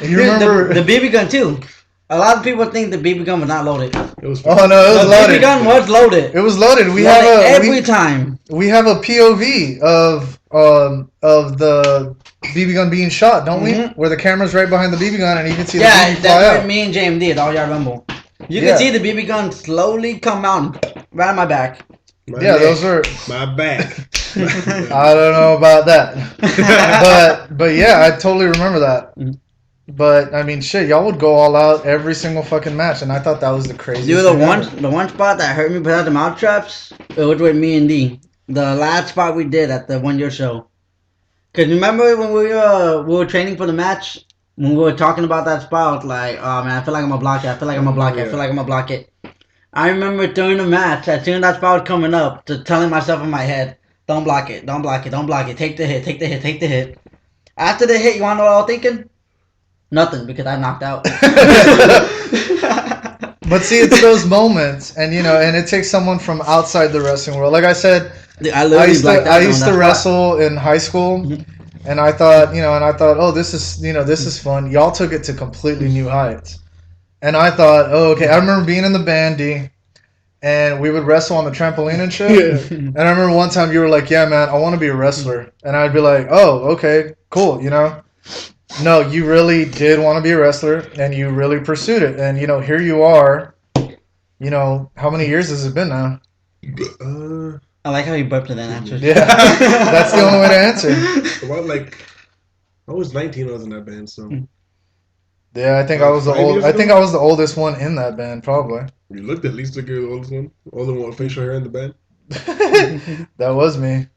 you remember the BB gun too. A lot of people think the BB gun was not loaded. It was fun. Oh no, it was The loaded. BB gun was loaded. It was loaded. We Loaded have every time. we have a POV of the BB gun being shot, don't we? Mhm. Where the camera's right behind the BB gun and you can see the Yeah, BB fly that's out. what me and JMD at All Yard Rumble. You Yeah. can see the BB gun slowly come out right on my back. My Yeah, neck, those are. my back. I don't know about that, but yeah, I totally remember that. Mhm. But shit, y'all would go all out every single fucking match, and I thought that was the craziest. Dude, thing ever. the one spot that hurt me without the mouth traps, it was with me and D. The last spot we did at the 1 year show. Cause remember when we were training for the match, when we were talking about that spot, like, oh man, I feel like I'm gonna block it. I feel like I'm gonna block it. I feel like I'm gonna block it. I remember during the match, as soon as that spot was coming up, to telling myself in my head, don't block it, don't block it, don't block it. Take the hit, take the hit, take the hit. After the hit, you wanna know what I was thinking? Nothing, because I knocked out. But see, it's those moments, and and it takes someone from outside the wrestling world. Like I said, Dude, I I used to blacked out on that spot. wrestle in high school, and I thought, oh, this is fun. Y'all took it to completely new heights, and I thought, oh, okay. I remember being in the band, D, and we would wrestle on the trampoline and shit. Yeah. And I remember one time you were like, yeah, man, I want to be a wrestler, and I'd be like, oh, okay, cool, No, you really did want to be a wrestler, and you really pursued it, and here you are. How many years has it been now? I like how you burped in that answer. Yeah, that's the only way to answer. About I was 19 when I was in that band, so Yeah, I think I was the 5 old. years I ago? think I was the oldest one in that band, probably. you looked at least like you're the oldest one. Only one with facial hair in the band. That was me.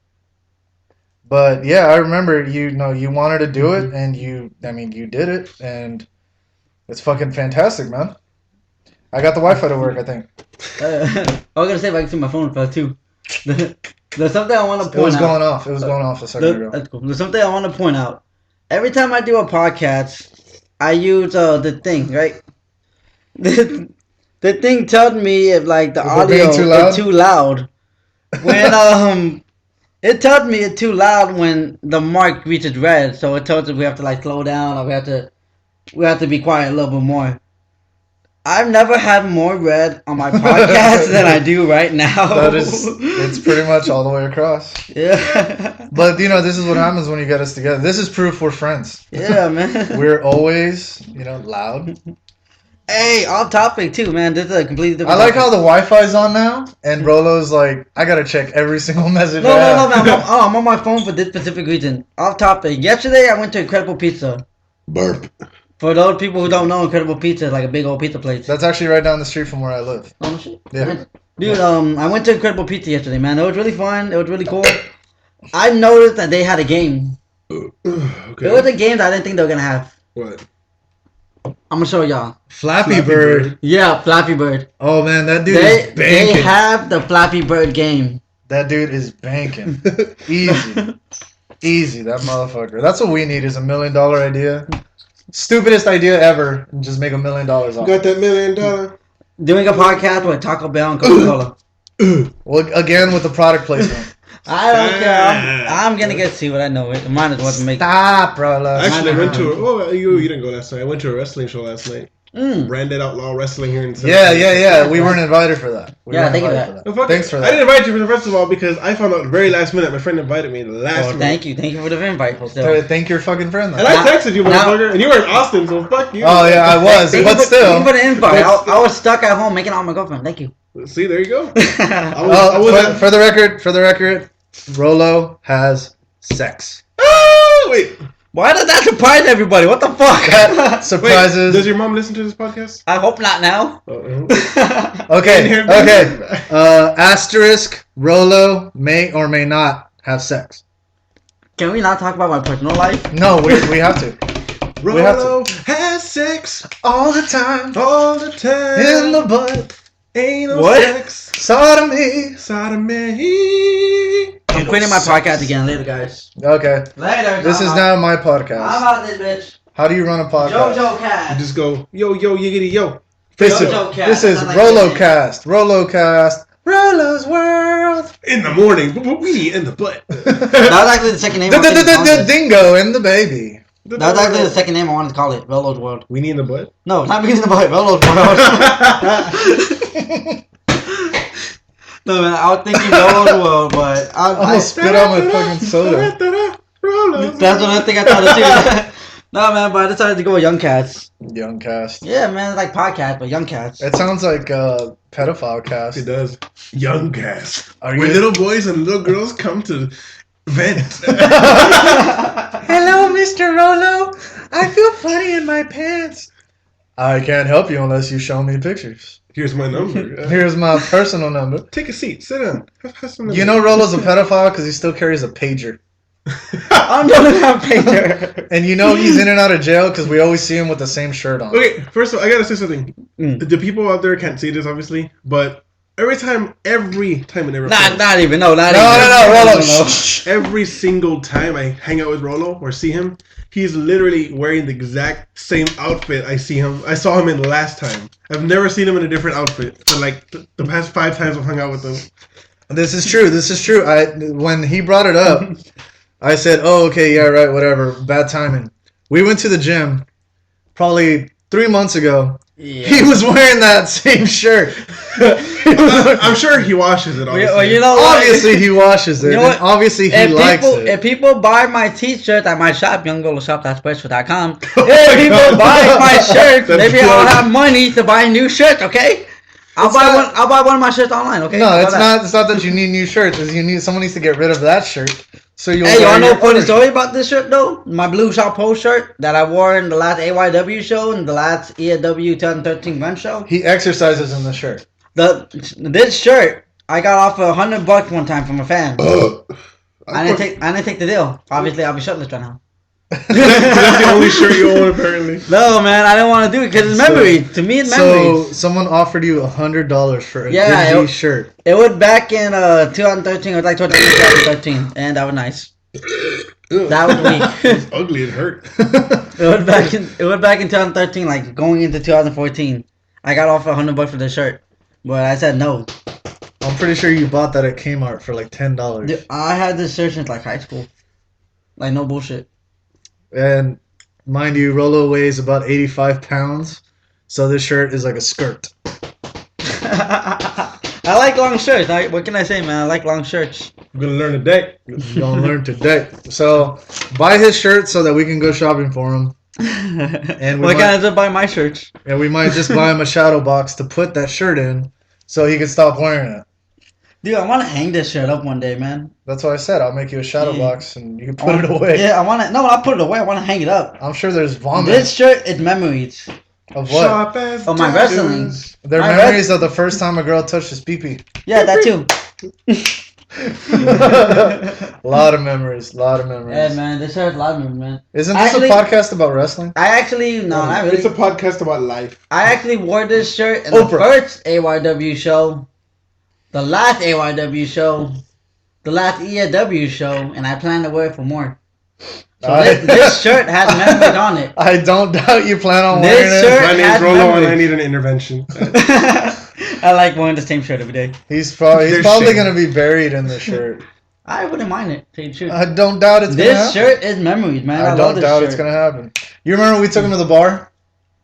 But yeah, I remember you wanted to do it, and you did it, and it's fucking fantastic, man. I got the Wi-Fi to work, I think. I was gonna say if I can see my phone fell too. There's something I want to It point was out. going off. It was going off a second ago. That's cool. There's something I want to point out. Every time I do a podcast, I use the thing, right? The thing tells me if like the Is it audio being too loud? is too loud. When it tells me it's too loud when the mark reaches red, so it tells us we have to like slow down or we have to be quiet a little bit more. I've never had more red on my podcast than I do right now. It's pretty much all the way across. Yeah. But this is what happens when you get us together. This is proof we're friends. Yeah, man. We're always, loud. Hey, off topic too, man. This is a completely I different like how topic. the Wi-Fi's on now, and Rolo's like, I gotta check every single message. No, I no, have. no, man. I'm on my phone for this specific reason. Off topic. Yesterday, I went to Incredible Pizza. Burp. For those people who don't know, Incredible Pizza is like a big old pizza place. That's actually right down the street from where I live. Oh, shit. Yeah. Dude, I went to Incredible Pizza yesterday, man. It was really fun. It was really cool. I noticed that they had a game. Okay. It was a game that I didn't think they were gonna have. What? I'm gonna show y'all. Flappy Bird. Yeah, Flappy Bird. Oh man, that dude They is banking. they have the Flappy Bird game. That dude is banking. Easy, that motherfucker. That's what we need is $1 million idea. Stupidest idea ever. And just make $1 million off. Got that $1 million? Doing a podcast with Taco Bell and Coca-Cola. Well, again with the product placement. I don't care. I'm gonna get to it. I know it. Might as well make. Stop, bro. Actually, I went to you didn't go last night. I went to a wrestling show last night. Branded Outlaw Wrestling here in Yeah. We weren't invited for that. Yeah, thank you for that. Well, Thanks for I that. didn't invite you first of all because I found out very last minute. My friend invited me last minute. Thank you for the invite. Still. Thank your fucking friend. And I texted you, motherfucker, and you were in Austin, so fuck you. Oh yeah, I was, Thank but you still. for the invite. I was stuck at home making out with my girlfriend. Thank you. See, there you go. For the record, Rolo has sex. Wait. Why did that surprise everybody? What the fuck? Surprises. Wait, does your mom listen to this podcast? I hope not now. Okay. Asterisk. Rolo may or may not have sex. Can we not talk about my personal life? No, we have to. Rolo has sex All the time. all the time. In the butt. Ain't no What? sex. Sodomy. Sodomy. I'm quitting my podcast again later, guys. Okay. Later. This is now my I'm podcast. out this bitch. How do you run a podcast? Jojo You cast. just go, yo, yiggity, yo. This is Jojo cast. this is Sound like RoloCast. RoloCast. Rolo's World. In the morning, we in the butt. That was actually the second name. I wanted to call The it. dingo and the baby. That was actually the second name I wanted to call it. Rolo's World. We need in the butt. No, not because of the boy. Rolo's World. No, man, I was thinking Rolo's World, but I almost spit out my fucking soda. that's what I think I thought of too. No, man, but I decided to go with YungCast. YungCast. Yeah, man, it's like podcast, but YungCast. It sounds like a pedophile cast. It does. YungCast. Are Where you- little boys and little girls come to vent. Hello, Mr. Rolo. I feel funny in my pants. I can't help you unless you show me pictures. Here's my number. Here's my personal number. Take a seat. Sit down. Have some You know Rolo's a pedophile because he still carries a pager. I'm gonna have pager. And you know he's in and out of jail because we always see him with the same shirt on. Okay, first of all, I gotta say something. Mm. The people out there can't see this, obviously, but every time it never Not even. No, not No, even. Rolo. No. Shh. every single time I hang out with Rolo or see him, he's literally wearing the exact same outfit I saw him in last time. I've never seen him in a different outfit for like the past 5 times I've hung out with him. This is true. When he brought it up, I said, "Oh, okay, yeah, right, whatever. Bad timing." We went to the gym probably 3 months ago. Yeah. He was wearing that same shirt. I'm sure he washes it. Obviously. Well, you know what? Obviously, he washes it. You know And what? obviously, he likes it. If people buy my t-shirt at my shop, youngroloshop.spreadshirt.com, Oh if people God. buy my shirt, That's maybe good. I'll have money to buy a new shirt. Okay, I'll buy one of my shirts online. Okay. No, How it's about that? not. It's not that you need new shirts. It's someone needs to get rid of that shirt. So you'll. Hey, you wear wanna know your a funny other story about this shirt though? My Blue Shop Post shirt that I wore in the last AYW show and the last EAW 2013 Gun show. He exercises in the shirt. This shirt I got off $100 one time from a fan. I didn't take the deal. Obviously, I'll be shirtless right now. That's the only shirt you own, apparently. No, man, I didn't want to do it because it's memory. To me, it's memories. So someone offered you $100 for a Yeah, dingy shirt. It was back in 2013. It was like 2013, and that was nice. That was weak. It was ugly. It hurt. It was back in 2013, like going into 2014. I got offered $100 for this shirt, but I said no. I'm pretty sure you bought that at Kmart for like $10. Dude, I had this shirt since like high school. Like no bullshit. And mind you, Rolo weighs about 85 pounds. So this shirt is like a skirt. I like long shirts. What can I say, man? I like long shirts. I'm gonna learn today. You're gonna learn today. So buy his shirt so that we can go shopping for him. And Why can't I just buy my shirts? And we might just buy him a shadow box to put that shirt in so he can stop wearing it. Dude, I want to hang this shirt up one day, man. That's what I said. I'll make you a shadow Yeah. box and you can put it away. Yeah, I want to. No, I'll put it away. I want to hang it up. I'm sure there's vomit. This shirt is memories. Of what? Sharp as Of my tattoos. wrestling. They're My memories of the first time a girl touched his pee-pee. Yeah, that too. A lot of memories. Yeah, man, this shirt, a lot of memories, man. Isn't this Actually- a podcast about wrestling? I actually, no, not really. It's a podcast about life. I actually wore this shirt in Oprah. the first AYW show, the last AYW show, the last EAW show, and I plan to wear it for more. So this shirt has memories on it. I don't doubt you plan on This wearing shirt- it. My name's has Rolo and I memories. need an intervention. I like wearing the same shirt every day. He's There's probably shame. going to be buried in this shirt. I wouldn't mind it. Tell you the truth. I don't doubt it's going to This happen. shirt is memories, man. I I love don't this doubt shirt. it's going to happen. You remember we took him to the bar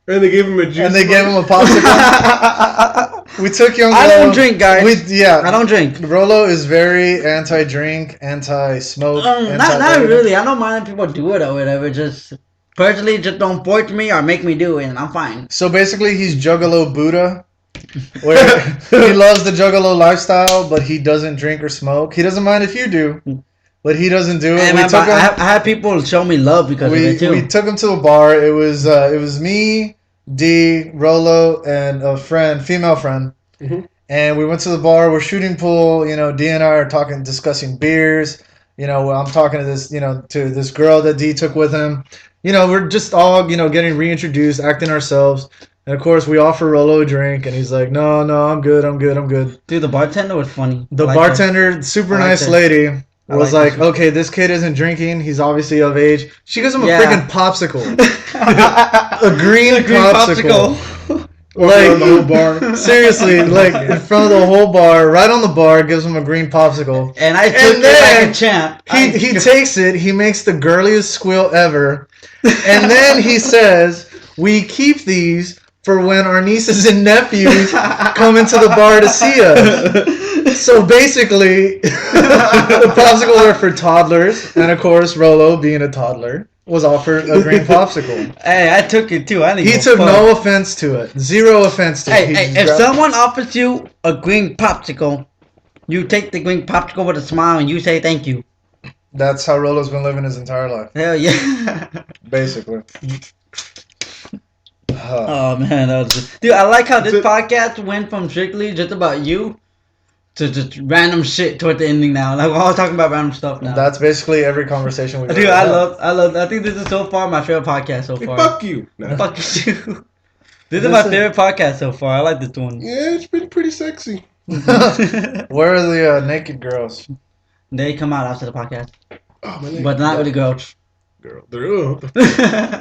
And they gave him a juice. and they gave him a popsicle? We took young I don't Rolo- drink, guys. Yeah. I don't drink. Rolo is very anti-drink, anti-smoke. Not anti-everything. really. I don't mind if people do it or whatever. Just personally, just don't force me or make me do it, and I'm fine. So basically, he's Juggalo Buddha, where he loves the Juggalo lifestyle, but he doesn't drink or smoke. He doesn't mind if you do, but he doesn't do it. And We man, took him. I had people show me love because of it too. We took him to a bar. It was me, D, Rolo, and a friend, female friend. Mhm. And we went to the bar. We're shooting pool. You know, D and I are talking, discussing beers. You know, I'm talking to this, to this girl that D took with him. You know, we're just all, getting reintroduced, acting ourselves. And of course, we offer Rolo a drink, and he's like, "No, I'm good. Dude, the bartender was funny. The I like bartender, super I like nice this. lady, I was like like, this. "Okay, this kid isn't drinking. He's obviously of age." She gives him a Yeah. freaking popsicle, that. a green popsicle. Like, the whole bar. Seriously, like in front of the whole bar, right on the bar, gives him a green popsicle. And I took And it then like a champ. He takes it, he makes the girliest squeal ever, and then he says, "We keep these for when our nieces and nephews come into the bar to see us." So basically, the popsicles are for toddlers, and of course, Rolo, being a toddler, was offered a green popsicle. Hey, I took it too. I didn't He give a took fuck. no offense to it. Zero offense to it. Hey, He hey, just if grabbed- someone offers you a green popsicle, you take the green popsicle with a smile and you say thank you. That's how Rolo's been living his entire life, Hell yeah. basically. Oh man, that was good. Dude, I like how this Is it- podcast went from strictly just about you to just random shit toward the ending now. Like we're all talking about random stuff now. That's basically every conversation we've Dude, ever had. I love. I think this is so far my favorite podcast so Hey, far. fuck you. Nah. Fuck you. This is my Listen. favorite podcast so far. I like this one. Yeah, it's been pretty sexy. Where are the naked girls? They come out after the podcast, Oh, my leg. but not really girls. Girl. Oh,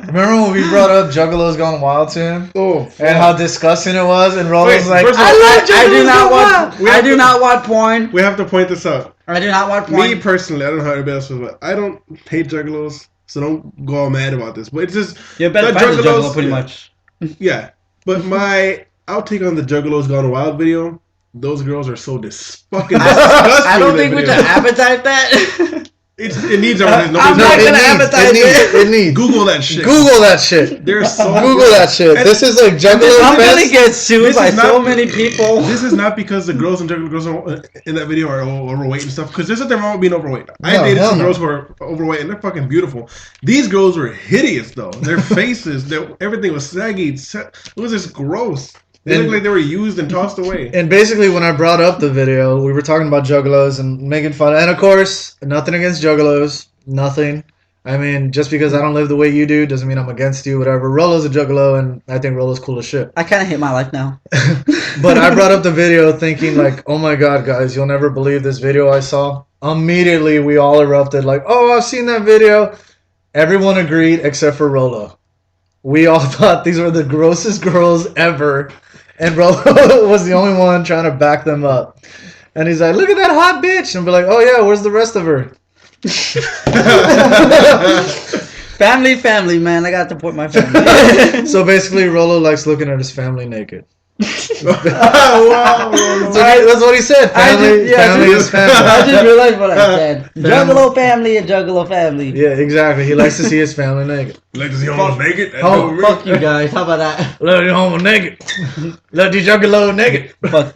Remember when we brought up Juggalo's Gone Wild to him? oh And how disgusting it was? And Rolo's Wait, like, first of all, I do Juggalos not Gone watch. Wild. We I have do to- not watch porn. we have to point this out. I do not watch Me porn. personally, I don't know how everybody else feels, but I don't hate juggalos, so don't go all mad about this. But it's just, Your best the friend is Juggalos- juggalo, pretty yeah. much. yeah. But my outtake on the Juggalos Gone Wild video, those girls are so fucking disgusting. I don't in think that we video. should advertise that. It needs everything. I'm Nobody's not gonna gonna advertise it needs. Google that shit. Google that shit. They're so Google that shit. And- This is like Juggalo I'm gonna Fest. get sued This by is so not- many people. This is not because the girls and Juggalo girls in that video are overweight and stuff. Because there's nothing wrong with being overweight. I No, dated hell some no. girls who are overweight and they're fucking beautiful. These girls were hideous though. Their faces, everything was saggy. It was just gross. They And- looked like they were used and tossed away. And basically, when I brought up the video, we were talking about Juggalos and making fun. And of course, nothing against Juggalos. Nothing. I mean, just because I don't live the way you do doesn't mean I'm against you, whatever. Rolo's a Juggalo, and I think Rolo's cool as shit. I kind of hate my life now. But I brought up the video thinking like, oh my god, guys, you'll never believe this video I saw. Immediately, we all erupted like, oh, I've seen that video. Everyone agreed except for Rolo. We all thought these were the grossest girls ever. And Rolo was the only one trying to back them up. And he's like, look at that hot bitch. And be like, oh yeah, where's the rest of her? Family, man. I gotta support my family. So basically, Rolo likes looking at his family naked. Wow. That's what he said. Family is family. I just realized what I said. Juggalo family and Juggalo family. Yeah, exactly. He likes to see his family naked. Like to see homo naked? Oh, Fuck you guys. How about that? Love your homo naked. Love your juggalo naked.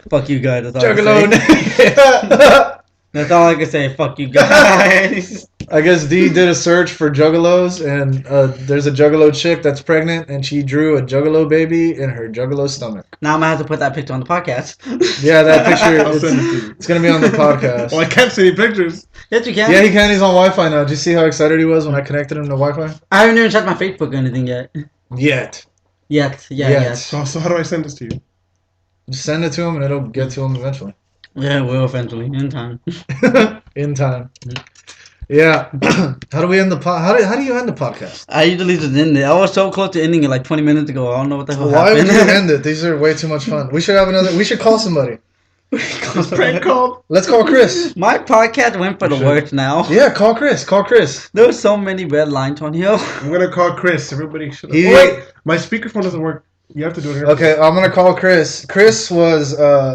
Fuck you guys. That's all I Juggalo can say. naked. That's all I can say. Fuck you guys. I guess D did a search for juggalos, and there's a juggalo chick that's pregnant, and she drew a juggalo baby in her juggalo stomach. Now I'm gonna have to put that picture on the podcast. Yeah, that picture, I'll send it to you. it's going to be on the podcast. Well, I can't see any pictures. Yes, you can. Yeah, he can. He's on Wi-Fi now. Did you see how excited he was when I connected him to Wi-Fi? I haven't even checked my Facebook or anything yet. Yet. Yet. So how do I send this to you? Just send it to him, and it'll get to him eventually. Yeah, we'll eventually in time. In time. Yeah. How do we end the how do you end the podcast? I usually just end it. I was so close to ending it like 20 minutes ago. I don't know what the hell Why would happened. you end it? These are way too much fun. We should have another. We should call somebody. Prank call? Let's call Chris. My podcast went for the worst now. Yeah, call Chris. Call Chris. There were so many red lines on here. I'm gonna call Chris. Everybody should. He- Wait, my speakerphone doesn't work. You have to do it here. Okay, I'm gonna call Chris. Chris was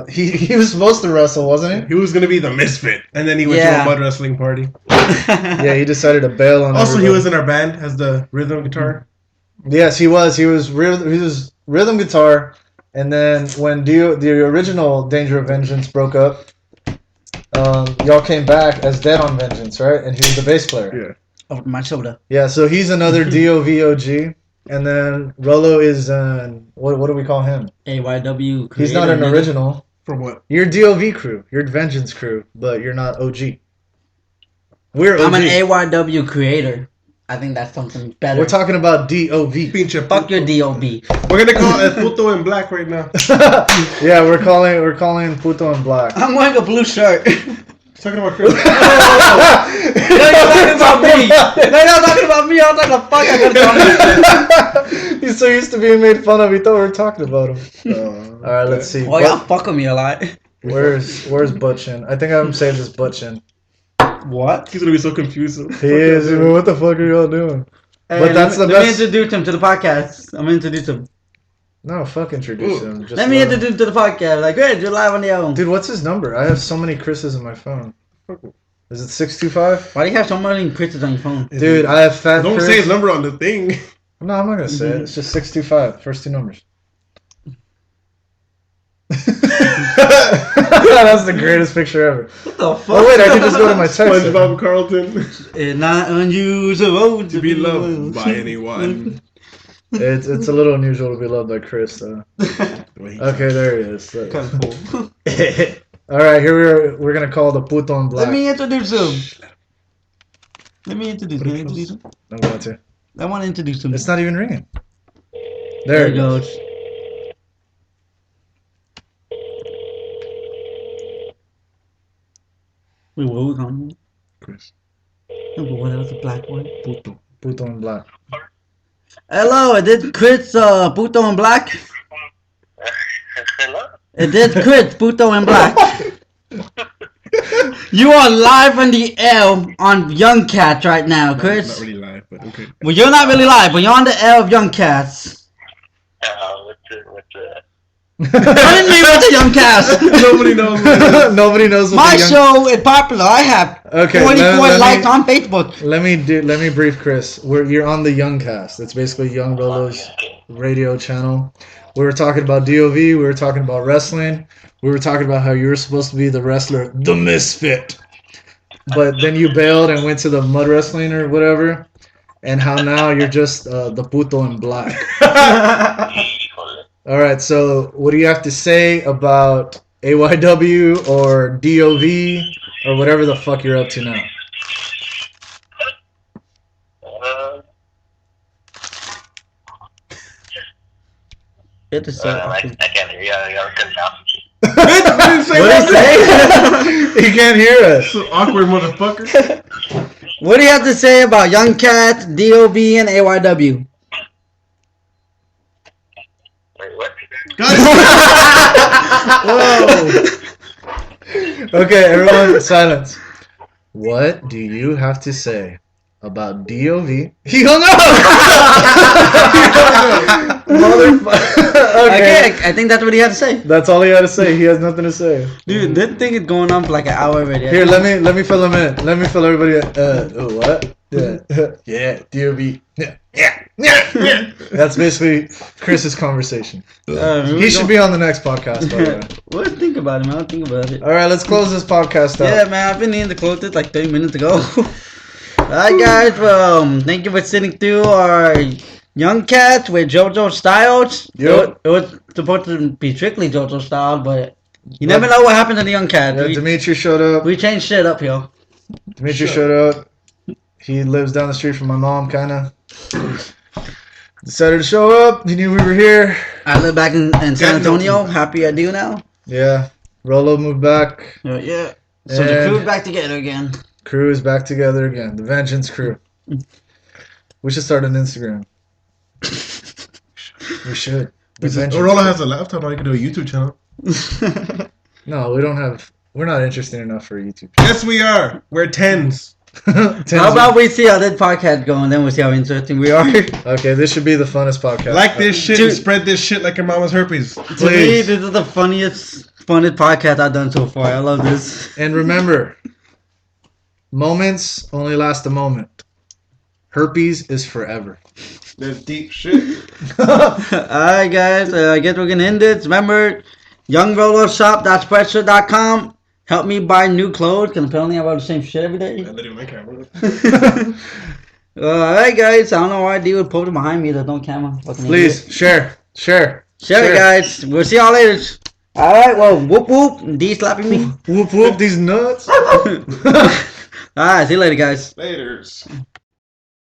he was supposed to wrestle, wasn't He was gonna be the misfit, and then he went to Yeah. a mud wrestling party. he? Yeah, he decided to bail on. Also, he everybody. was in our band as the rhythm guitar. Yes, he was. He was rhythm guitar, and then when the original Danger of Vengeance broke up, y'all came back as Dead on Vengeance, right? And he was the bass player. Yeah. Oh, my shoulder. Yeah, so he's another DOVOG, and then Rolo is what do we call him? AYW. He's not an creator, nigga. original. For what? You're DOV crew. You're Vengeance crew, but you're not OG. We're OG. I'm an AYW creator. I think that's something better. We're talking about DOV. Pinche Fuck puto. your DOB. We're gonna call El Puto in black right now. Yeah, we're calling Puto in black. I'm wearing a blue shirt. Talking about Chris. No, you're talking about me. No, you're talking about me. I'm talking fuck. I gotta call He's so used to being made fun of. He thought we were talking about him. All right, let's see. Oh, y'all fuck with me a lot. Where's Butchin? I think I haven't saved this Butchin. What? He's gonna be so confused. He is. What the fuck are y'all doing? But that's the let me best. introduce him to the podcast. I'm gonna introduce him. No, fuck introduce him. Just Let me introduce him to the podcast. Like, great, you're live on the album. Dude, what's his number? I have so many Chris's in my phone. Is it 625? Why do you have so many Chris's on your phone? Dude, I have fat Don't Chris. say his number on the thing. No, I'm not gonna say it. It's just 625. First two numbers. That's the greatest picture ever. What the fuck? Oh wait, I can just go to my text. SpongeBob Carlton. It's not unusual To be loved by anyone. It's a little unusual to be loved by Chris, though. Okay, there he is. Kind of cool. All right, here we're gonna call the puto in black. Let me introduce him. Can I introduce him? I'm going to. I want to introduce him. It's not even ringing. There There it it goes. goes. Wait, what was on? Chris. No, but what else? A black one? Puto in black. Hello, it did Chris Puto in black. Hello? It did Chris Puto in black. You are live on the L on YungCast right now, Chris. Not really live, but okay. Well, you're not really live, but you're on the L of YungCast. What's the... Join me with the YungCast. Nobody knows what it is. Nobody knows what My the young... show is popular. I have Okay, 24 let me- likes on Facebook. Let me brief Chris. You're on the YungCast. It's basically Young Rolo's radio channel. We were talking about DOV. We were talking about wrestling. We were talking about how you were supposed to be the wrestler, the Misfit, but then you bailed and went to the mud wrestling or whatever, and how now you're just the puto in black. All right. So what do you have to say about AYW or DOV or whatever the fuck you're up to now? Hit the I can't hear you. I couldn't now. Didn't say What did nothing. he say? He can't hear us. So awkward, motherfucker. What do you have to say about YungCast, DOV, and AYW? Wait, what? Whoa. Okay, everyone, silence. What do you have to say about DOV. He hung up! Motherfucker. Okay, I think that's what he had to say. That's all he had to say. He has nothing to say. Dude, this thing is going on for like an hour already. Here, let me fill him in. Let me fill everybody in. What? Yeah. Yeah, DOV. Yeah. That's basically Chris's conversation. He should be on the next podcast, by the way. Well, think about it, man. Think about it. Alright, let's close this podcast out. Yeah, man. I've been needing to close it like 30 minutes ago. Alright, guys. Well, thank you for sitting through our YungCast with Jojo Styles. Yep. It was supposed to be strictly Jojo Styles, but you never know what happened to the YungCast. Yeah, Dimitri showed up. We changed shit up here. Dimitri showed up. He lives down the street from my mom, kind of. Decided to show up. He knew we were here. I live back in San Antonio. Happy I do now. Yeah. Rolo moved back. Yeah. So the And- crew's back together again. Crew is back together again. The Vengeance Crew. We should start an Instagram. We should. The Vengeance Rolo Crew. has a laptop. Now you can do a YouTube channel. No, we don't have. We're not interesting enough for YouTube. Yes, we are. We're tens. How about we see how this podcast going, then we'll see how interesting we are. Okay, this should be the funnest podcast. Like this shit Dude. and spread this shit like your mama's herpes. To me, Please. this is the funnest podcast I've done so far. I love this. And remember, moments only last a moment. Herpes is forever. That's deep shit. Alright, guys. I guess we're gonna end this. Remember, YoungRollerShop.Spreadshirt.com. Help me buy new clothes, because apparently I wear the same shit every day. I literally my camera. Alright, guys. I don't know why D would put it behind me. There's no camera. Fucking Please, idiot. share. Share it, guys. We'll see y'all later. Alright, well, whoop whoop. D slapping me. Whoop whoop these nuts. Alright, see you later, guys. Laters.